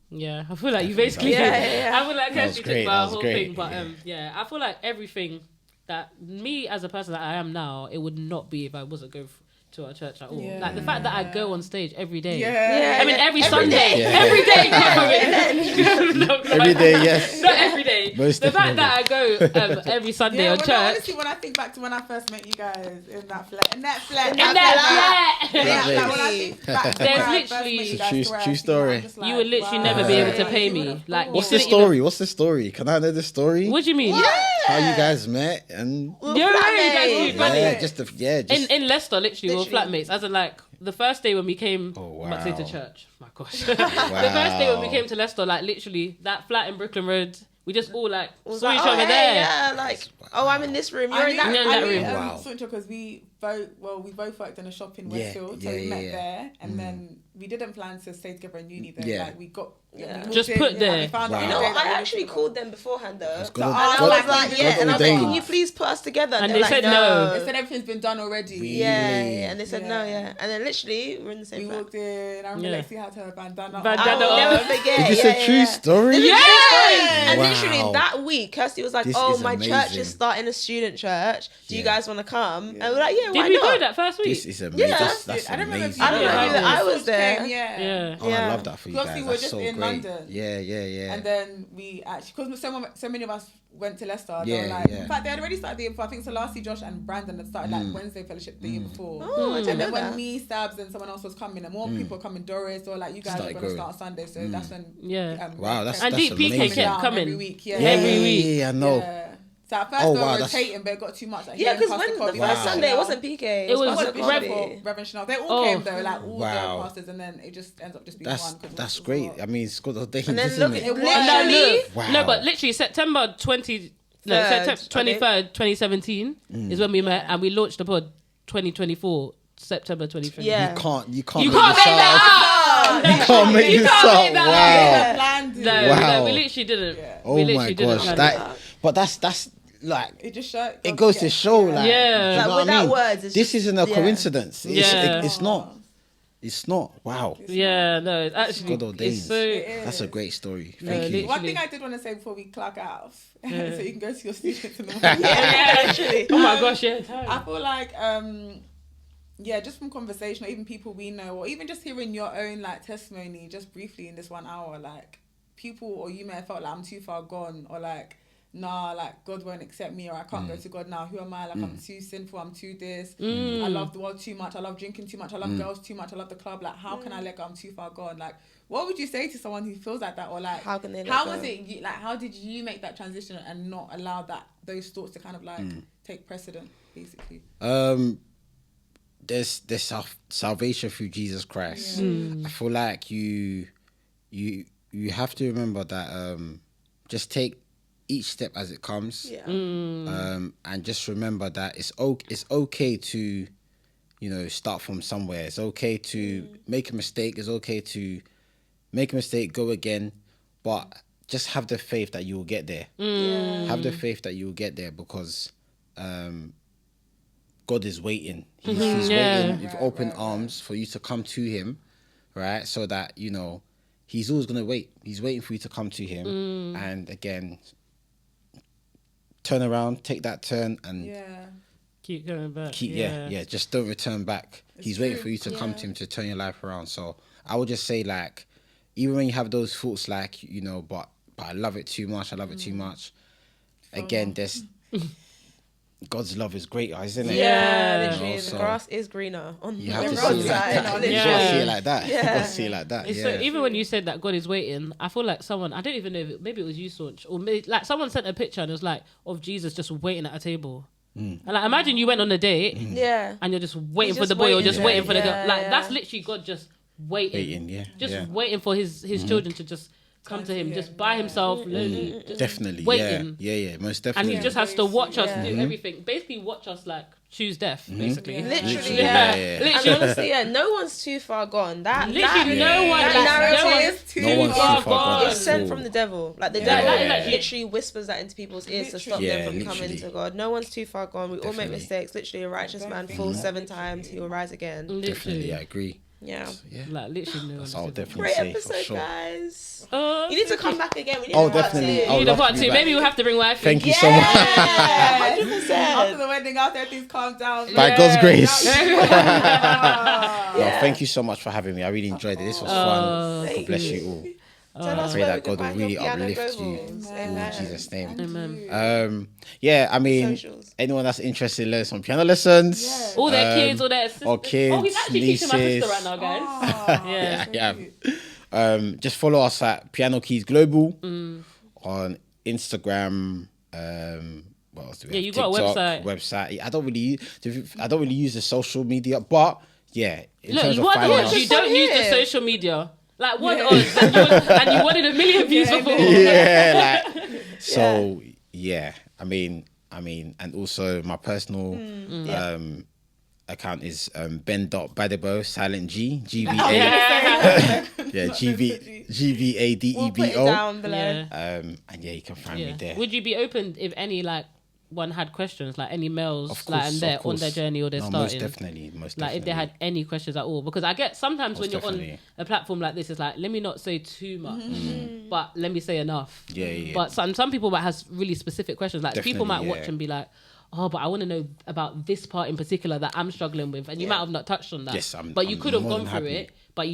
yeah, I feel like you basically I feel like I actually took my whole thing, but I feel like everything that me as a person that I am now, it would not be if I wasn't going to our church at all. Like, the fact that I go on stage every day. I mean, every Sunday. Every day. Every day, yes. Not every day. Most the fact that I go every Sunday on church. Honestly, when I think back to when I first met you guys in that flat. There's literally it's a true story. You would literally never be able to pay me. Like, what's the story? What's the story? Can I know the story? What do you mean? How you guys met and in Leicester, literally, we were flatmates. As in, like, the first day when we came, I might say to church. My gosh, the first day when we came to Leicester, like, literally that flat in Brooklyn Road, we just all like saw each other there. I'm in this room. You're in that room. Because we we both worked in a shop in Westfield, so we met there, and then we didn't plan to stay together in uni though. Yeah. Like we got Just put there. We found Wow. You know what? I actually called them beforehand though. Good And I old- was like, good yeah, and I old was like, days. can you please put us together? And they're they like, said no. They said everything's been done already. Yeah, and they said no, Yeah. yeah. And then literally, we're in the same We flat. walked in. I remember Yeah. Lexi had her bandana. Bandana I will on. never forget. Is this a true story? This is a true story. And Wow. literally that week, Kirsty was like, This "Oh, is my church amazing. is starting a student church. Do you Yeah. guys want to come?" And we're like, "Yeah, why Did we not?" go that first week? This is amazing. Yeah. That's I don't remember. amazing. I don't know Yeah. either. I was there. Came, yeah. Yeah. Oh, I Yeah. love that for you Because guys. we were That's just so in great. London. Yeah. And then we actually, because so many of us went to Leicester. They Yeah, were like, yeah. in fact, they had already started the year before. I think so. Last year, Josh and Brandon had started like Wednesday fellowship the year before. Oh, I didn't And then know when that. me, Stabs, and someone else was coming, and more people were coming, Doris, or like you guys Started are going to growing. start on Sunday, so that's when. Yeah. Wow, that's And Deep PK amazing. kept coming. every week. Yeah, Every week. Yeah, I know. Yeah. So at first Oh, they were wow, that's- rotating, but it got too much. Like, Yeah, hearing because Pastor when the Kobe, first Wow. Sunday, it wasn't PK. It was Pastor Bishop Rev- Kobe. Reverend Chanel. They all Oh. came though, like all Wow. the pastors, and then it just ends up just being That's one. 'cause that's it was great. a lot. I mean, it's good ordained, And then isn't look, it? It was. literally, Wow. No, but literally September 20. No, Third, September 23rd, 2017 is when we met, and we launched the pod 2024, September 2020. Yeah. You can't You make can't this make up. that You can't make You this can't up. make that Wow. up. Planned it. No, Wow. we literally didn't. Yeah. Oh we my literally didn't gosh, plan that. But that's like It just showed. it goes to show like Yeah. you Like, know what I without mean? words, it's This just- isn't a yeah. coincidence. Yeah. It's not. It's not. Wow. Yeah, no, it's actually God ordained. it's so. is. That's a great story. No, Thank you. literally. One thing I did want to say before we clock out, so you can go to your students in the morning. Yeah, literally. Oh my gosh, yeah. I feel like, yeah, just from conversation, or even people we know, or even just hearing your own like testimony, just briefly in this 1 hour, like people, or you may have felt like I'm too far gone, or like, nah, like God won't accept me, or I can't go to God now. Who am I? Like I'm too sinful. I'm too this. I love the world too much. I love drinking too much. I love girls too much. I love the club. Like how can I let go? I'm too far gone. Like what would you say to someone who feels like that, or like How can they let How go? was it? Like how did you make that transition and not allow those thoughts to kind of like take precedent, basically? There's salvation through Jesus Christ. I feel like you have to remember that just take each step as it comes. Yeah. And just remember that it's okay to, start from somewhere. It's okay to make a mistake. It's okay to make a mistake, go again, but just have the faith that you will get there. Have the faith that you will get there because God is waiting. He's waiting with open arms for you to come to him, right? So that, he's always going to wait. He's waiting for you to come to him. And again, turn around, take that turn and Keep going back. just don't return back. He's waiting for you to come to him to turn your life around. So I would just say like, even when you have those thoughts like, but I love it too much. I love it too much. Again, there's God's love is greater, isn't it? Yeah, literally. So The grass is greener on you have the to see it like roadside. that. You Yeah. gotta see it like that. You gotta see it like that. It's so, even when you said that God is waiting, I feel like someone, I don't even know, maybe it was you, Saunch, or maybe, like someone sent a picture and it was like of Jesus just waiting at a table. And like imagine you went on a date Yeah. and you're just waiting He's for the just boy or waiting just there. waiting for the girl. Yeah, Like yeah. that's literally God just waiting. Just waiting for his children to just come to him, just by himself, lonely, just Definitely. waiting. Yeah, most And definitely. he just has to watch us Yeah. do everything. Basically watch us like choose death, basically. Literally, Literally, yeah. yeah. And honestly, no one's too far gone. That Literally, that, no one, that like, no narrative one's No one's too far gone. is at sent all. from the devil. Like the Yeah. devil Yeah. literally whispers that into people's ears to stop Yeah, them from coming literally. to God. No one's too far gone. We all make Definitely. mistakes. Literally, a righteous man falls 7 times, he will rise again. Definitely, Literally. I agree. Yeah. Yeah. Like literally no That's one. all I'll definitely Great say episode, for sure. guys. Oh, You need to come back again. We need Oh, a part definitely. two. I you would need a love part to be two. back. Maybe we'll have to bring wifey. Thank you so much. Yeah, After 100%. the wedding, after everything's calmed down. By God's grace. Yeah. No, thank you so much for having me. I really enjoyed it. This was fun. God bless you all. Tell us pray where that we can God will find really your piano uplift you vocals. in Amen. Jesus' name. Amen. Yeah, I mean, Socials. anyone that's interested in learning some piano lessons, All their kids, all their sisters. or kids, Oh, he's actually teaching my sister nieces. right now, guys. Yeah. yeah. Just follow us at Piano Keys Global on Instagram. What else do we have? you got a TikTok, website. I don't really use the social media, but yeah, in terms of Look, what finding odds us. you don't use the here. social media? Like what odds? And you wanted a million views before. Yeah, like so. Yeah, I mean, and also my personal account is Ben.Badebo, silent G, GVA. Yeah. Yeah, GVADEBO. We'll put it down below. Yeah. And yeah, you can find me there. Would you be open if any like one had questions, like any males, Of like course, and they're of course. on their journey or they're starting? Most definitely. Like if they had any questions at all, because I get sometimes when Most you're on definitely. a platform like this, it's like let me not say too much, but let me say enough. Yeah. But some people might have really specific questions. Like people might Definitely, watch and be like, oh, but I want to know about this part in particular that I'm struggling with, and you might have not touched on that. Yes, but you I'm could have more gone than through happy. it, but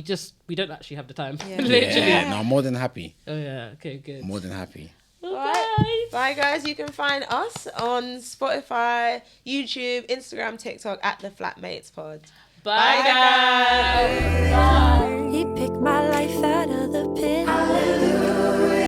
we don't actually have the time. Yeah. Literally. Yeah, no, I'm more than happy. Oh yeah. Okay. Good. More than happy. Right. Bye, guys. You can find us on Spotify, YouTube, Instagram, TikTok at the Flatmates Pod. Bye guys.